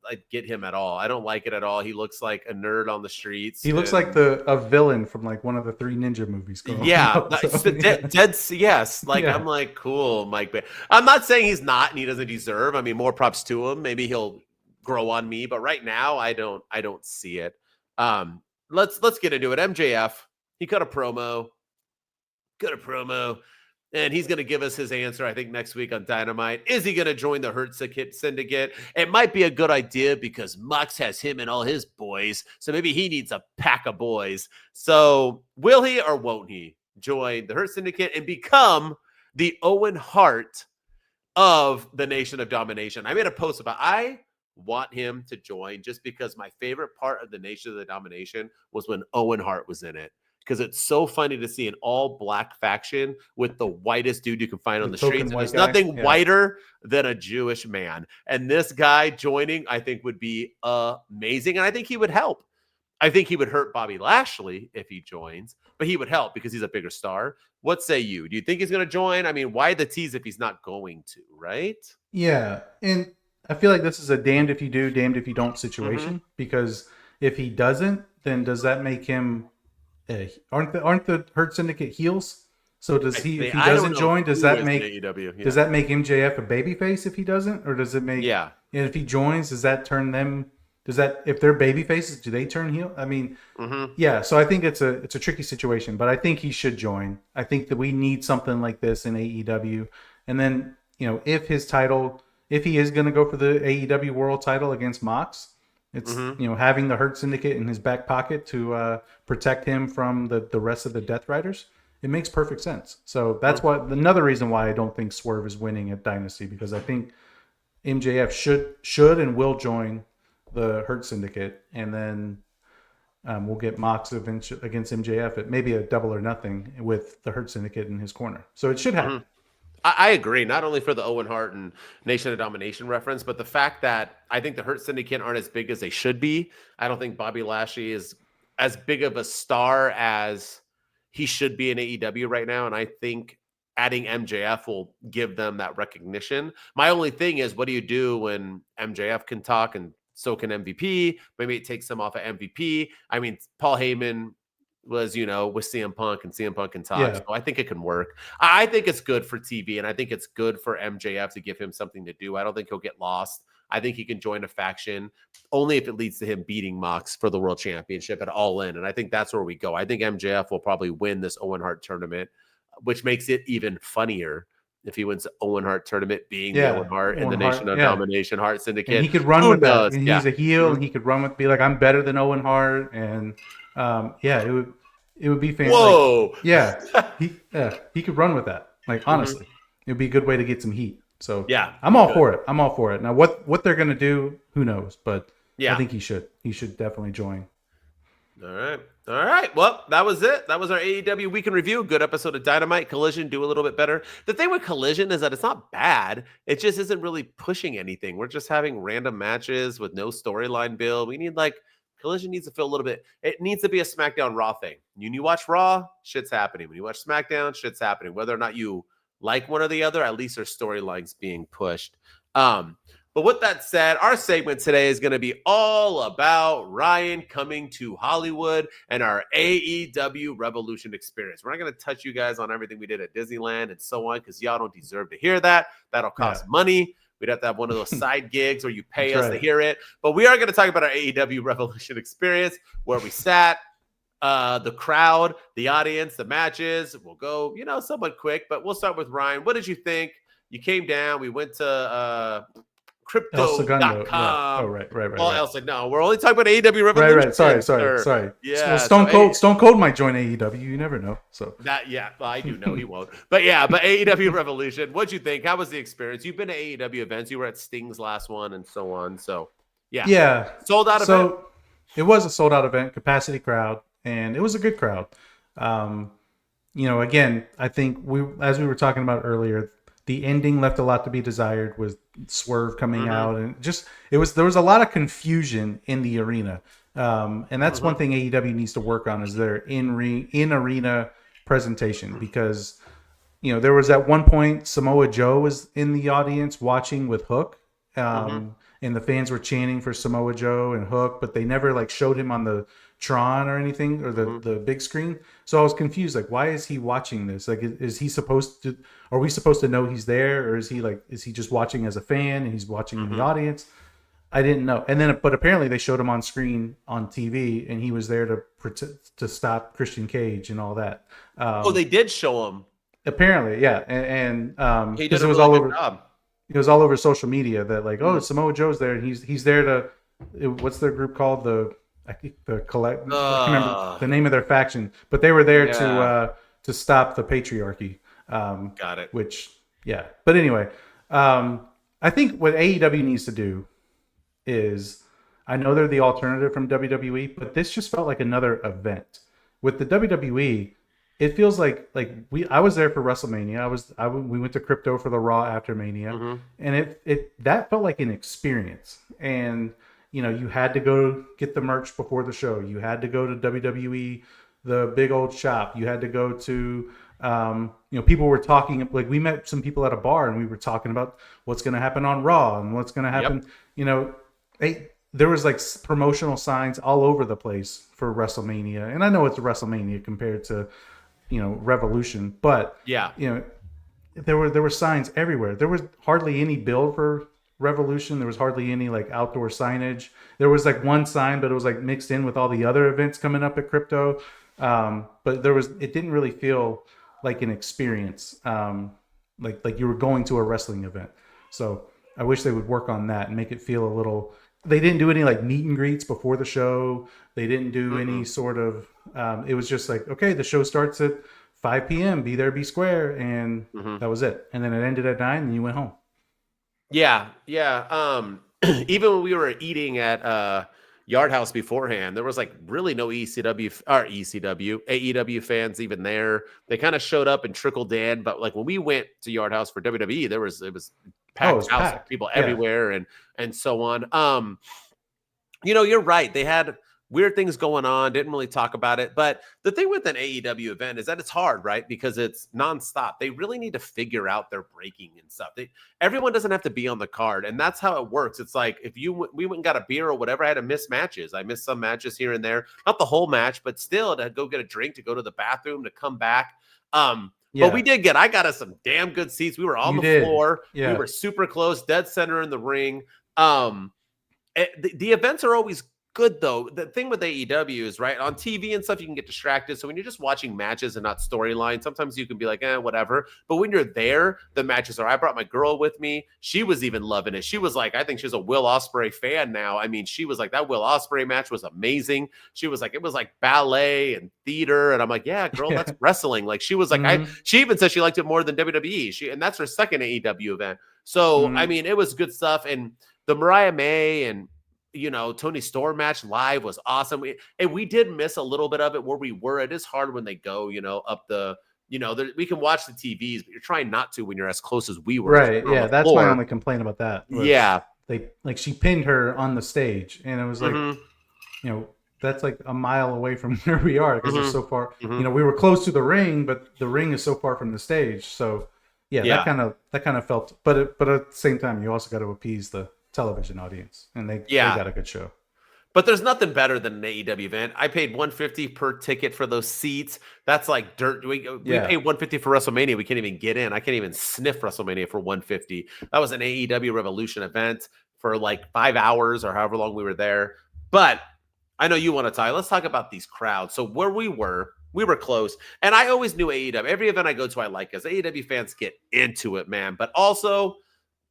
like get him at all. I don't like it at all. He looks like a nerd on the streets. He looks like a villain from like one of the Three Ninja movies. Yes. Like I'm like, cool, Mike. I'm not saying he's not and he doesn't deserve. I mean, more props to him. Maybe he'll grow on me, but right now I don't see it. Let's get into it. MJF, he cut a promo. And he's going to give us his answer, I think, next week on Dynamite. Is he going to join the Hurt Syndicate? It might be a good idea because Mox has him and all his boys. So maybe he needs a pack of boys. So will he or won't he join the Hurt Syndicate and become the Owen Hart of the Nation of Domination? I made a post about I want him to join just because my favorite part of the Nation of the Domination was when Owen Hart was in it. Because it's so funny to see an all-black faction with the whitest dude you can find on the streets. There's nothing whiter than a Jewish man. And this guy joining, I think, would be amazing. And I think he would help. I think he would hurt Bobby Lashley if he joins, but he would help because he's a bigger star. What say you? Do you think he's going to join? I mean, why the tease if he's not going to, right? Yeah. And I feel like this is a damned if you do, damned if you don't situation. Because if he doesn't, then does that make him... aren't the Hurt Syndicate heels? So does he? If he doesn't join, does that make does that make MJF a babyface if he doesn't, or does it make? And if he joins, does that turn them? Does that if they're babyfaces, do they turn heel? I mean, yeah. So I think it's a tricky situation, but I think he should join. I think that we need something like this in AEW, and then if he is going to go for the AEW World Title against Mox. It's having the Hurt Syndicate in his back pocket to protect him from the rest of the Death Riders. It makes perfect sense. So that's another reason why I don't think Swerve is winning at Dynasty, because I think MJF should and will join the Hurt Syndicate, and then we'll get Mox against MJF at maybe a double or nothing with the Hurt Syndicate in his corner. So it should happen. I agree, not only for the Owen Hart and Nation of Domination reference, but the fact that I think the Hurt Syndicate aren't as big as they should be. I don't think Bobby Lashley is as big of a star as he should be in AEW right now. And I think adding MJF will give them that recognition. My only thing is, what do you do when MJF can talk and so can MVP? Maybe it takes them off of MVP. I mean, Paul Heyman was, with CM Punk, and CM Punk can talk. Yeah. So I think it can work. I think it's good for TV, and I think it's good for MJF to give him something to do. I don't think he'll get lost. I think he can join a faction only if it leads to him beating Mox for the world championship at All In. And I think that's where we go. I think MJF will probably win this Owen Hart tournament, which makes it even funnier if he wins the Owen Hart tournament, being the Owen Hart in the Nation of Domination Hart Syndicate. And he could run with that. And he's a heel, and he could run with, be like, I'm better than Owen Hart. And it would be fantastic. Whoa. He could run with that. Like, honestly, it would be a good way to get some heat. So yeah, I'm all for it. I'm all for it. Now, what they're going to do, who knows? But yeah, I think he should. He should definitely join. All right. Well, that was it. That was our AEW Week in Review. Good episode of Dynamite. Collision, do a little bit better. The thing with Collision is that it's not bad. It just isn't really pushing anything. We're just having random matches with no storyline build. We need, Collision needs to feel a little bit. It needs to be a SmackDown Raw thing. When you watch Raw, shit's happening. When you watch SmackDown, shit's happening. Whether or not you like one or the other, at least there's storylines being pushed. But with that said, our segment today is going to be all about Ryan coming to Hollywood and our AEW Revolution Experience. We're not going to touch you guys on everything we did at Disneyland and so on, because y'all don't deserve to hear that. That'll cost money. We'd have to have one of those side gigs where you pay us to hear it. But we are going to talk about our AEW Revolution Experience, where we sat, the crowd, the audience, the matches. We'll go, somewhat quick, but we'll start with Ryan. What did you think? You came down. We went to crypto.com. Yeah. Oh, right. Well, Elsa, no, we're only talking about AEW Revolution. Right. Sorry. Yeah. Stone Cold might join AEW. You never know. So well, I do know he won't. But AEW Revolution. What'd you think? How was the experience? You've been to AEW events. You were at Sting's last one and so on. So yeah. Sold out event. So it was a sold out event, capacity crowd, and it was a good crowd. Again, I think as we were talking about earlier, the ending left a lot to be desired with Swerve coming out, and there was a lot of confusion in the arena. And that's one thing AEW needs to work on, is their in arena presentation, because there was at one point Samoa Joe was in the audience watching with Hook, and the fans were chanting for Samoa Joe and Hook, but they never showed him on the Tron or anything, or the big screen. So I was confused, why is he watching this? Is he supposed to, are we supposed to know he's there, or is he just watching as a fan and he's watching in the audience? I didn't know. And then, but apparently they showed him on screen on TV, and he was there to stop Christian Cage and all that. They did show him. Apparently, yeah. And he did it was really all good over. Job. It was all over social media that Samoa Joe's there, and he's there to, what's their group called? I can't remember the name of their faction, but they were there to stop the patriarchy. Got it. But anyway, I think what AEW needs to do is, I know they're the alternative from WWE, but this just felt like another event. With the WWE, it feels like I was there for WrestleMania. We went to Crypto for the Raw after Mania, and it that felt like an experience. And you had to go get the merch before the show. You had to go to WWE, the big old shop. You had to go to, people were talking, we met some people at a bar, and we were talking about what's going to happen on Raw and what's going to happen. There was promotional signs all over the place for WrestleMania. And I know it's a WrestleMania compared to, Revolution, but there were signs everywhere. There was hardly any build for Revolution. There was hardly any outdoor signage. There was one sign, but it was mixed in with all the other events coming up at Crypto. But it didn't really feel like an experience, like you were going to a wrestling event. So I wish they would work on that and make it feel a little. They didn't do any meet and greets before the show. They didn't do any sort of. It was just okay, the show starts at 5 p.m. Be there, be square, and that was it. And then it ended at 9, and you went home. Yeah. Even when we were eating at Yard House beforehand, there was really no AEW fans even there. They kind of showed up and trickled in, but when we went to Yard House for WWE, it was packed house, people everywhere and so on. You're right. They had weird things going on. Didn't really talk about it. But the thing with an AEW event is that it's hard, right? Because it's nonstop. They really need to figure out their breaking and stuff. Everyone doesn't have to be on the card. And that's how it works. It's like if we went and got a beer or whatever, I had to miss matches. I missed some matches here and there. Not the whole match, but still to go get a drink, to go to the bathroom, to come back. But I got us some damn good seats. We were on the floor. Yeah. We were super close, dead center in the ring. The events are always good, though. The thing with AEW is, right, on TV and stuff, you can get distracted. So when you're just watching matches and not storylines, sometimes you can be like, whatever. But when you're there, the matches are. I brought my girl with me. She was even loving it. She was like, I think she's a Will Ospreay fan now. I mean, she was like, that Will Ospreay match was amazing. She was like, it was like ballet and theater. And I'm like, yeah, girl, that's wrestling. Like, she was like, she even said she liked it more than WWE. And that's her second AEW event. So, I mean, it was good stuff. And the Mariah May and Toni Storm match live was awesome. We did miss a little bit of it where we were. It is hard when they go, up the, we can watch the TVs, but you're trying not to when you're as close as we were. Right. Yeah. That's my only complaint about that. Yeah. She pinned her on the stage, and it was like, that's like a mile away from where we are because it's so far. We were close to the ring, but the ring is so far from the stage. So that kind of felt, but at the same time, you also got to appease the television audience, and they got a good show. But there's nothing better than an AEW event. I paid $150 per ticket for those seats. That's like dirt. We paid $150 for WrestleMania. We can't even get in. I can't even sniff WrestleMania for $150. That was an AEW Revolution event for like 5 hours or however long we were there. But I know you want to talk. Let's talk about these crowds. So where we were close. And I always knew AEW. Every event I go to, I like, because AEW fans get into it, man. But also,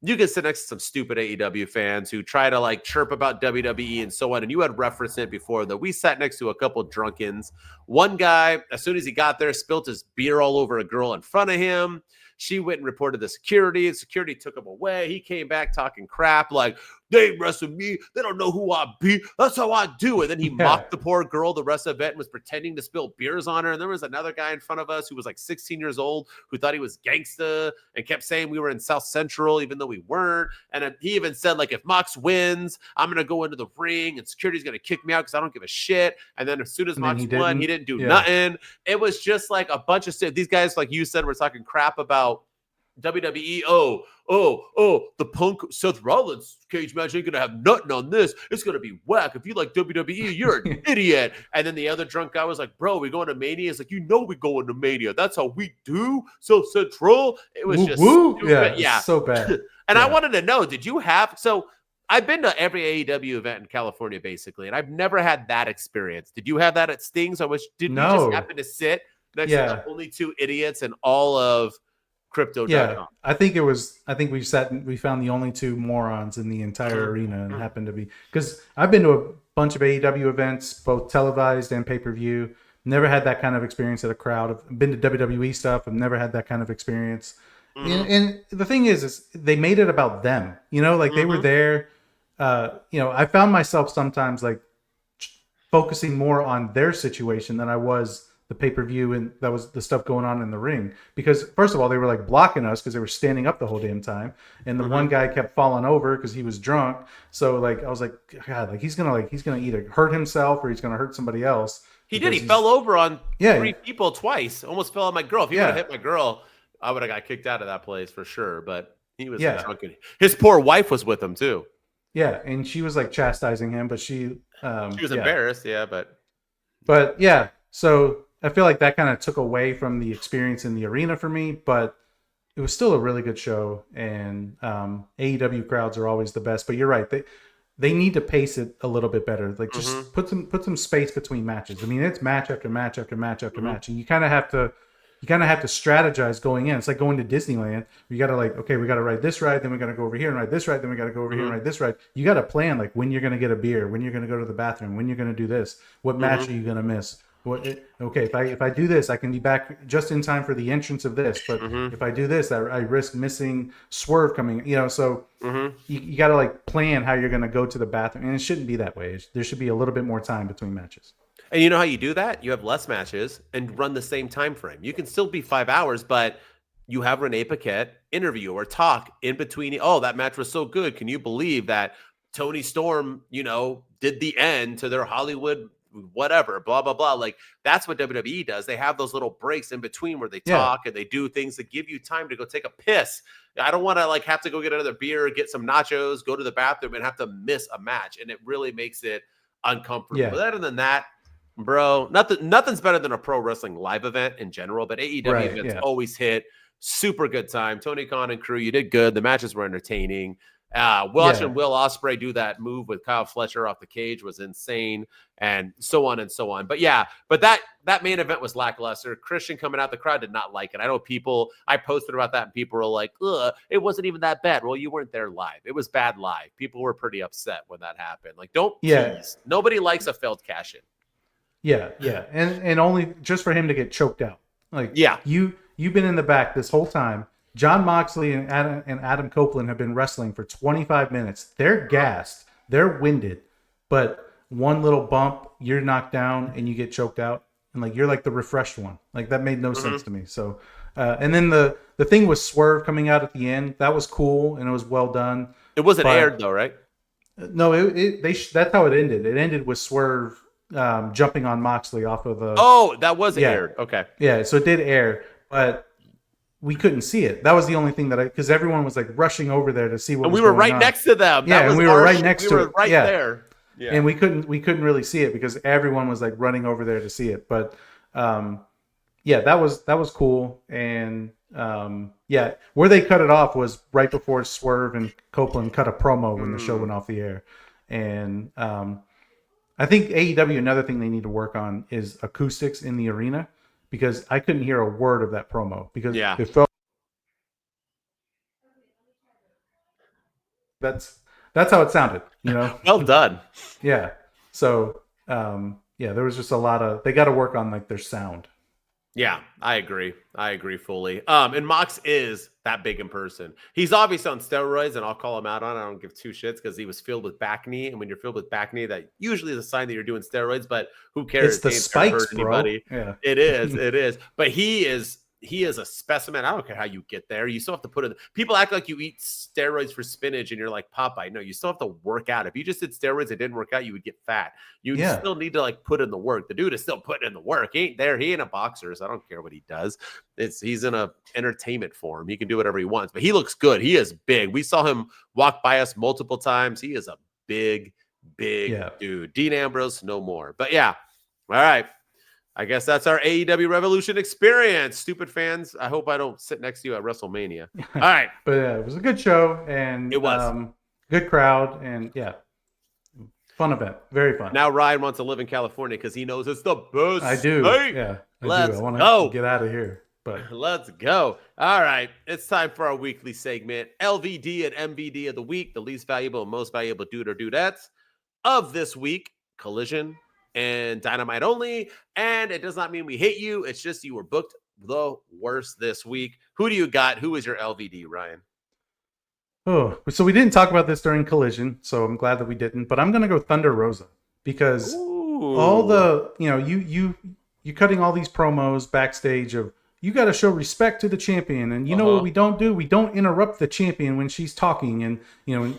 you can sit next to some stupid AEW fans who try to like chirp about WWE and so on. And you had referenced it before that we sat next to a couple drunkens. One guy, as soon as he got there, spilled his beer all over a girl in front of him. She went and reported the security, and security took him away. He came back talking crap like, they ain't wrestling me. They don't know who I be. That's how I do it. Then he mocked the poor girl the rest of the event and was pretending to spill beers on her. And there was another guy in front of us who was like 16 years old who thought he was gangsta and kept saying we were in South Central even though we weren't. And he even said, like, if Mox wins, I'm going to go into the ring and security's going to kick me out because I don't give a shit. And then as soon as Mox won, he didn't do nothing. It was just like a bunch of stuff. These guys, like you said, were talking crap about WWE. The Punk Seth Rollins cage match ain't gonna have nothing on this. It's gonna be whack. If you like WWE, you're an idiot. And then the other drunk guy was like, bro, we going to Mania? It's like, we going to Mania. That's how we do. So Central. It was just stupid. Yeah, so bad. And I wanted to know, did you have I've been to every AEW event in California, basically, and I've never had that experience. Did you have that at Stings? We just happen to sit next to the only two idiots in all of Crypto.com. Yeah, I think we found the only two morons in the entire arena, and happened to be, because I've been to a bunch of AEW events, both televised and pay-per-view. Never had that kind of experience at a crowd. I've been to WWE stuff. I've never had that kind of experience. And the thing is they made it about them. They were there. I found myself sometimes like focusing more on their situation than I was the pay-per-view, and that was the stuff going on in the ring, because first of all, they were like blocking us because they were standing up the whole damn time, and the one guy kept falling over because he was drunk. So like I was like, God, like he's gonna either hurt himself or he's gonna hurt somebody else. He fell over on three people twice. Almost fell on my girl. If he would have hit my girl, I would have got kicked out of that place for sure. But he was drunk. His poor wife was with him too. Yeah, and she was like chastising him, but she was embarrassed. But yeah, so I feel like that kind of took away from the experience in the arena for me, but it was still a really good show, and AEW crowds are always the best. But you're right, they need to pace it a little bit better. Like just put some space between matches. I mean, it's match after match after match after match, and you kind of have to strategize going in. It's like going to Disneyland. You got to like, okay, we got to ride this ride, then we got to go over here and ride this ride, then we got to go over here and ride this ride. You got to plan like when you're going to get a beer, when you're going to go to the bathroom, when you're going to do this, what match are you going to miss. Okay, if I do this, I can be back just in time for the entrance of this. But if I do this, I risk missing Swerve coming. So you got to like plan how you're going to go to the bathroom, and it shouldn't be that way. There should be a little bit more time between matches. And you know how you do that? You have less matches and run the same time frame. You can still be 5 hours, but you have Renee Paquette interview or talk in between. Oh, that match was so good. Can you believe that Toni Storm, did the end to their Hollywood whatever, blah, blah, blah. Like, that's what WWE does. They have those little breaks in between where they talk and they do things that give you time to go take a piss. I don't want to like have to go get another beer, get some nachos, go to the bathroom and have to miss a match. And it really makes it uncomfortable. Yeah. But other than that, bro, nothing's better than a pro wrestling live event in general, but AEW events always hit. Super good time. Tony Khan and crew, you did good. The matches were entertaining. Watching Will Ospreay do that move with Kyle Fletcher off the cage was insane, and so on and so on. But that main event was lackluster. Christian coming out, the crowd did not like it. I know I posted about that and people were like, ugh, it wasn't even that bad. Well, you weren't there live. It was bad live. People were pretty upset when that happened. Like, don't tease. Nobody likes a failed cash in. Yeah. And only just for him to get choked out. Like, you've been in the back this whole time. Jon Moxley and Adam Copeland have been wrestling for 25 minutes. They're gassed. They're winded. But one little bump, you're knocked down and you get choked out. And like you're like the refreshed one. Like that made no sense to me. So and then the thing with Swerve coming out at the end, that was cool and it was well done. It wasn't aired though, right? No, that's how it ended. It ended with Swerve jumping on Moxley off of the... Oh, that was aired. Okay. Yeah, so it did air, but we couldn't see it. That was the only thing because everyone was like rushing over there to see what was going on. And we were right next to them. Yeah, and we were right next to it. We were right there. Yeah. And we couldn't really see it because everyone was like running over there to see it. But that was cool. And where they cut it off was right before Swerve and Copeland cut a promo when the show went off the air. And I think AEW, another thing they need to work on is acoustics in the arena, because I couldn't hear a word of that promo because it felt... That's how it sounded, Well done. Yeah. So, there was just a lot of... They got to work on like their sound. Yeah, I agree fully. And Mox is that big in person. He's obviously on steroids, and I'll call him out on it. I don't give two shits because he was filled with back knee. And when you're filled with back knee, that usually is a sign that you're doing steroids, but who cares? It's the spikes, bro. Yeah. It is. But he is a specimen. I don't care how you get there. You still have to put in... People act like you eat steroids for spinach and you're like Popeye. No, you still have to work out. If you just did steroids, it didn't work out, you would get fat. You still need to like put in the work. The dude is still putting in the work. He ain't there. He ain't a boxer, so I don't care what he does. He's in a entertainment form. He can do whatever he wants, but he looks good. He is big. We saw him walk by us multiple times. He is a big dude. Dean Ambrose, no more. But all right. I guess that's our AEW Revolution Experience. Stupid fans, I hope I don't sit next to you at WrestleMania. All right. But it was a good show, and it was good crowd, and fun event. Very fun. Now Ryan wants to live in California because he knows it's the best. I do. State. Yeah. Let's I want go. to get out of here. But let's go. All right. It's time for our weekly segment, LVD and MVD of the week, the least valuable and most valuable dude or dudettes of this week, Collision and Dynamite only. And it does not mean we hate you. It's just you were booked the worst this week. Who do you got? Who is your LVD, Ryan? Oh, so we didn't talk about this during Collision, so I'm glad that we didn't. But I'm going to go Thunder Rosa because all the, you cutting all these promos backstage of, you got to show respect to the champion. And you know what we don't do? We don't interrupt the champion when she's talking. And,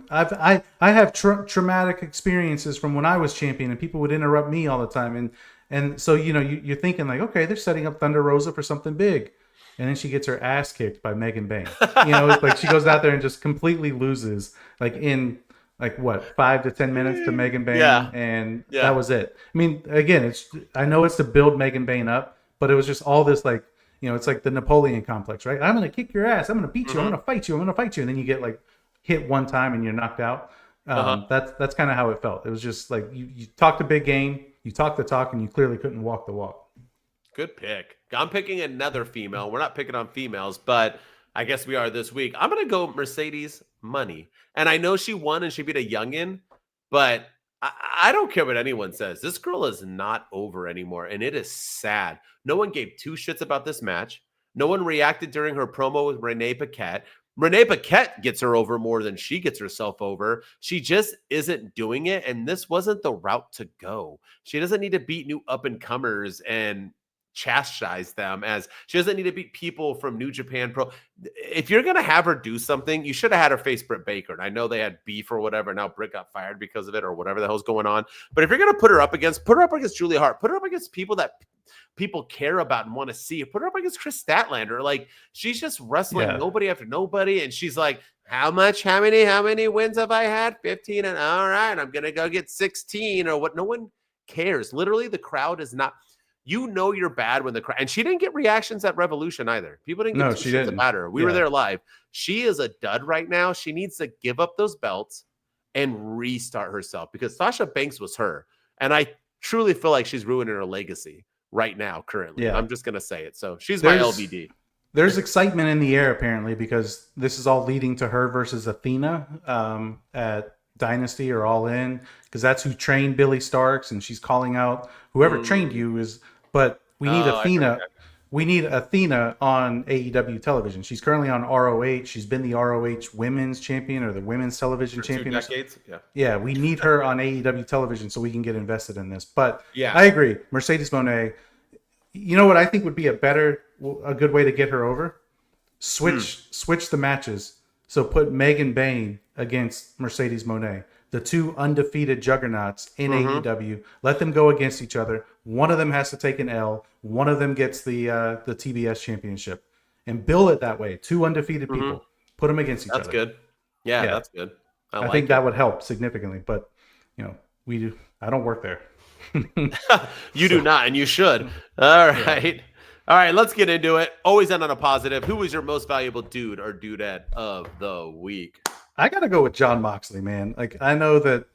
I have traumatic experiences from when I was champion and people would interrupt me all the time. And so, you're thinking like, okay, they're setting up Thunder Rosa for something big. And then she gets her ass kicked by Megan Bayne. It's like she goes out there and just completely loses like in 5 to 10 minutes to Megan Bayne. And that was it. I mean, again, I know it's to build Megan Bayne up, but it was just all this like, it's like the Napoleon complex, right? I'm going to kick your ass. I'm going to beat you. I'm going to fight you. I'm going to fight you. And then you get like hit one time and you're knocked out. That's kind of how it felt. It was just like you talked a big game, you talked the talk, and you clearly couldn't walk the walk. Good pick. I'm picking another female. We're not picking on females, but I guess we are this week. I'm going to go Mercedes Money. And I know she won and she beat a youngin, but I don't care what anyone says. This girl is not over anymore, and it is sad. No one gave two shits about this match. No one reacted during her promo with Renee Paquette. Renee Paquette gets her over more than she gets herself over. She just isn't doing it, and this wasn't the route to go. She doesn't need to beat new up-and-comers and chastise them, as she doesn't need to beat people from New Japan Pro. If you're going to have her do something, you should have had her face Britt Baker. And I know they had beef or whatever. Now Britt got fired because of it or whatever the hell's going on. But if you're going to put her up against Julia Hart, put her up against people that people care about and want to see. Put her up against Kris Statlander. Like, she's just wrestling nobody after nobody. And she's like, how many wins have I had? 15. And all right, I'm going to go get 16 or what. No one cares. Literally, the crowd is not, you're bad when the crowd, and she didn't get reactions at Revolution either. People didn't get shit about her. We were there live. She is a dud right now. She needs to give up those belts and restart herself, because Sasha Banks was her. And I truly feel like she's ruining her legacy right now, currently. Yeah. I'm just going to say it. So she's my LVD. There's excitement in the air, apparently, because this is all leading to her versus Athena at Dynasty or All In, because that's who trained Billy Starks, and she's calling out whoever trained you is. But we need Athena. We need Athena on AEW television. She's currently on ROH. She's been the ROH Women's Champion or the Women's Television Champion. 2 decades. Yeah, we need her on AEW television so we can get invested in this. But I agree. Mercedes Moné. You know what I think would be a good way to get her over? Switch the matches. So put Megan Bayne against Mercedes Moné, the two undefeated juggernauts in AEW. Let them go against each other. One of them has to take an L. One of them gets the TBS championship, and bill it that way. Two undefeated people. Put them against each other. That's good. Yeah, that's good. I think that would help significantly. But I don't work there. You do not, and you should. All right. All right, let's get into it. Always end on a positive. Who was your most valuable dude or dudette of the week? I got to go with Jon Moxley, man. Like, I know that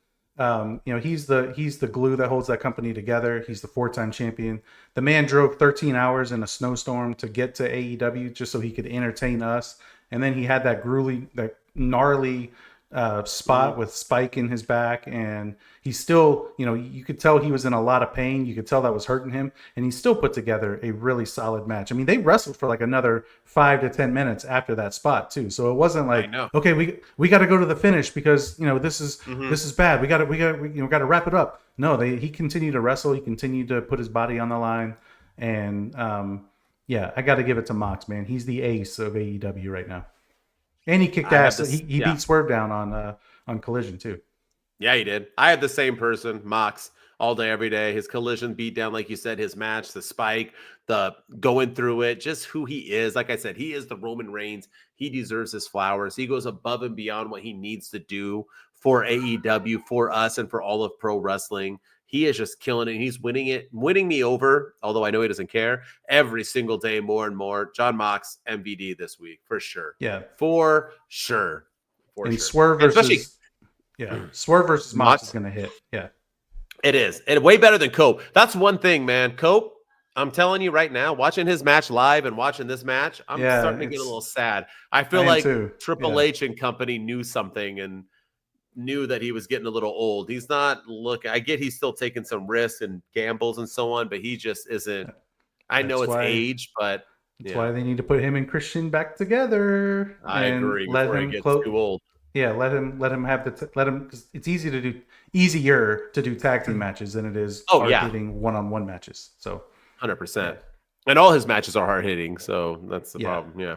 he's the glue that holds that company together. He's the 4-time champion. The man drove 13 hours in a snowstorm to get to AEW just so he could entertain us. And then he had that gnarly spot with Spike in his back, and he's still, you could tell he was in a lot of pain. You could tell that was hurting him, and he still put together a really solid match. I mean, they wrestled for like another 5 to 10 minutes after that spot too. So it wasn't like, okay, we got to go to the finish because this is bad. We got to wrap it up. No, he continued to wrestle. He continued to put his body on the line, and I got to give it to Mox, man. He's the ace of AEW right now. And he kicked ass. He beat Swerve down on Collision too. Yeah, he did. I had the same person, Mox, all day, every day. His Collision beat down, like you said, his match, the Spike, the going through it, just who he is. Like I said, he is the Roman Reigns. He deserves his flowers. He goes above and beyond what he needs to do for AEW, for us, and for all of pro wrestling. He is just killing it. He's winning me over, although I know he doesn't care, every single day more and more. Jon Mox, MVD this week, for sure. Yeah. For sure. Swerve versus Swerve versus Mox is going to hit. Yeah. It is. And way better than Cope. That's one thing, man. Cope, I'm telling you right now, watching his match live and watching this match, I'm starting to get a little sad. I feel like Triple H and company knew something and knew that he was getting a little old. He's not I get he's still taking some risks and gambles and so on, but he just isn't. I know it's age, but that's why they need to put him and Christian back together. I agree. Before he gets too old. Yeah, let him have because it's easier to do tag team matches than it is hitting one-on-one matches. So 100%. And all his matches are hard hitting, so that's the problem. Yeah.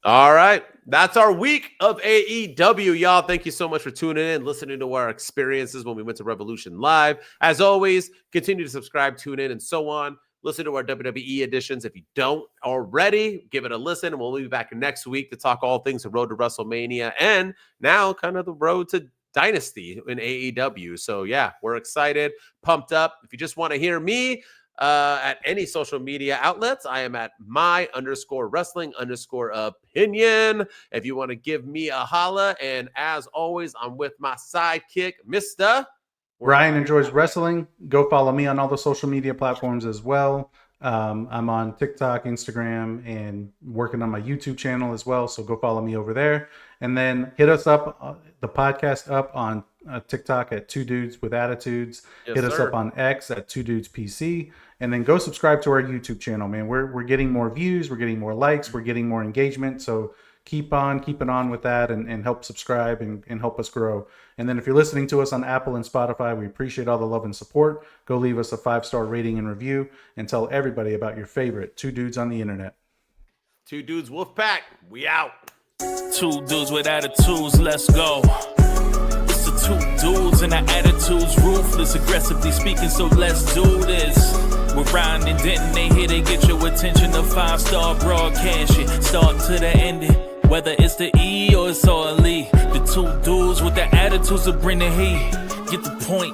All right. That's our week of AEW, y'all. Thank you so much for tuning in, listening to our experiences when we went to Revolution Live. As always, continue to subscribe, tune in, and so on. Listen to our WWE editions. If you don't already, give it a listen, and we'll be back next week to talk all things the road to WrestleMania and now kind of the road to Dynasty in AEW. So, we're excited, pumped up. If you just want to hear me, at any social media outlets, I am at my_wrestling_opinion. If you want to give me a holla, and as always, I'm with my sidekick, Mr. Ryan Enjoys Wrestling. Go follow me on all the social media platforms as well. I'm on TikTok, Instagram, and working on my YouTube channel as well. So go follow me over there. And then hit us up, the podcast up on TikTok at 2 Dudes with Attitudes. Hit us up on X at 2 Dudes PC. And then go subscribe to our YouTube channel, man. We're getting more views. We're getting more likes. We're getting more engagement. So keep on keeping on with that and help subscribe and help us grow. And then if you're listening to us on Apple and Spotify, we appreciate all the love and support. Go leave us a 5-star rating and review and tell everybody about your favorite two dudes on the internet. Two Dudes Wolfpack, we out. Two dudes with attitudes, let's go. It's the two dudes and our attitudes ruthless, aggressively speaking, so let's do this. We're riding and Denton, they here to get your attention. A 5-star broadcast, shit, start to the ending. Whether it's the E or it's all E, the two dudes with the attitudes that bring the heat. Get the point.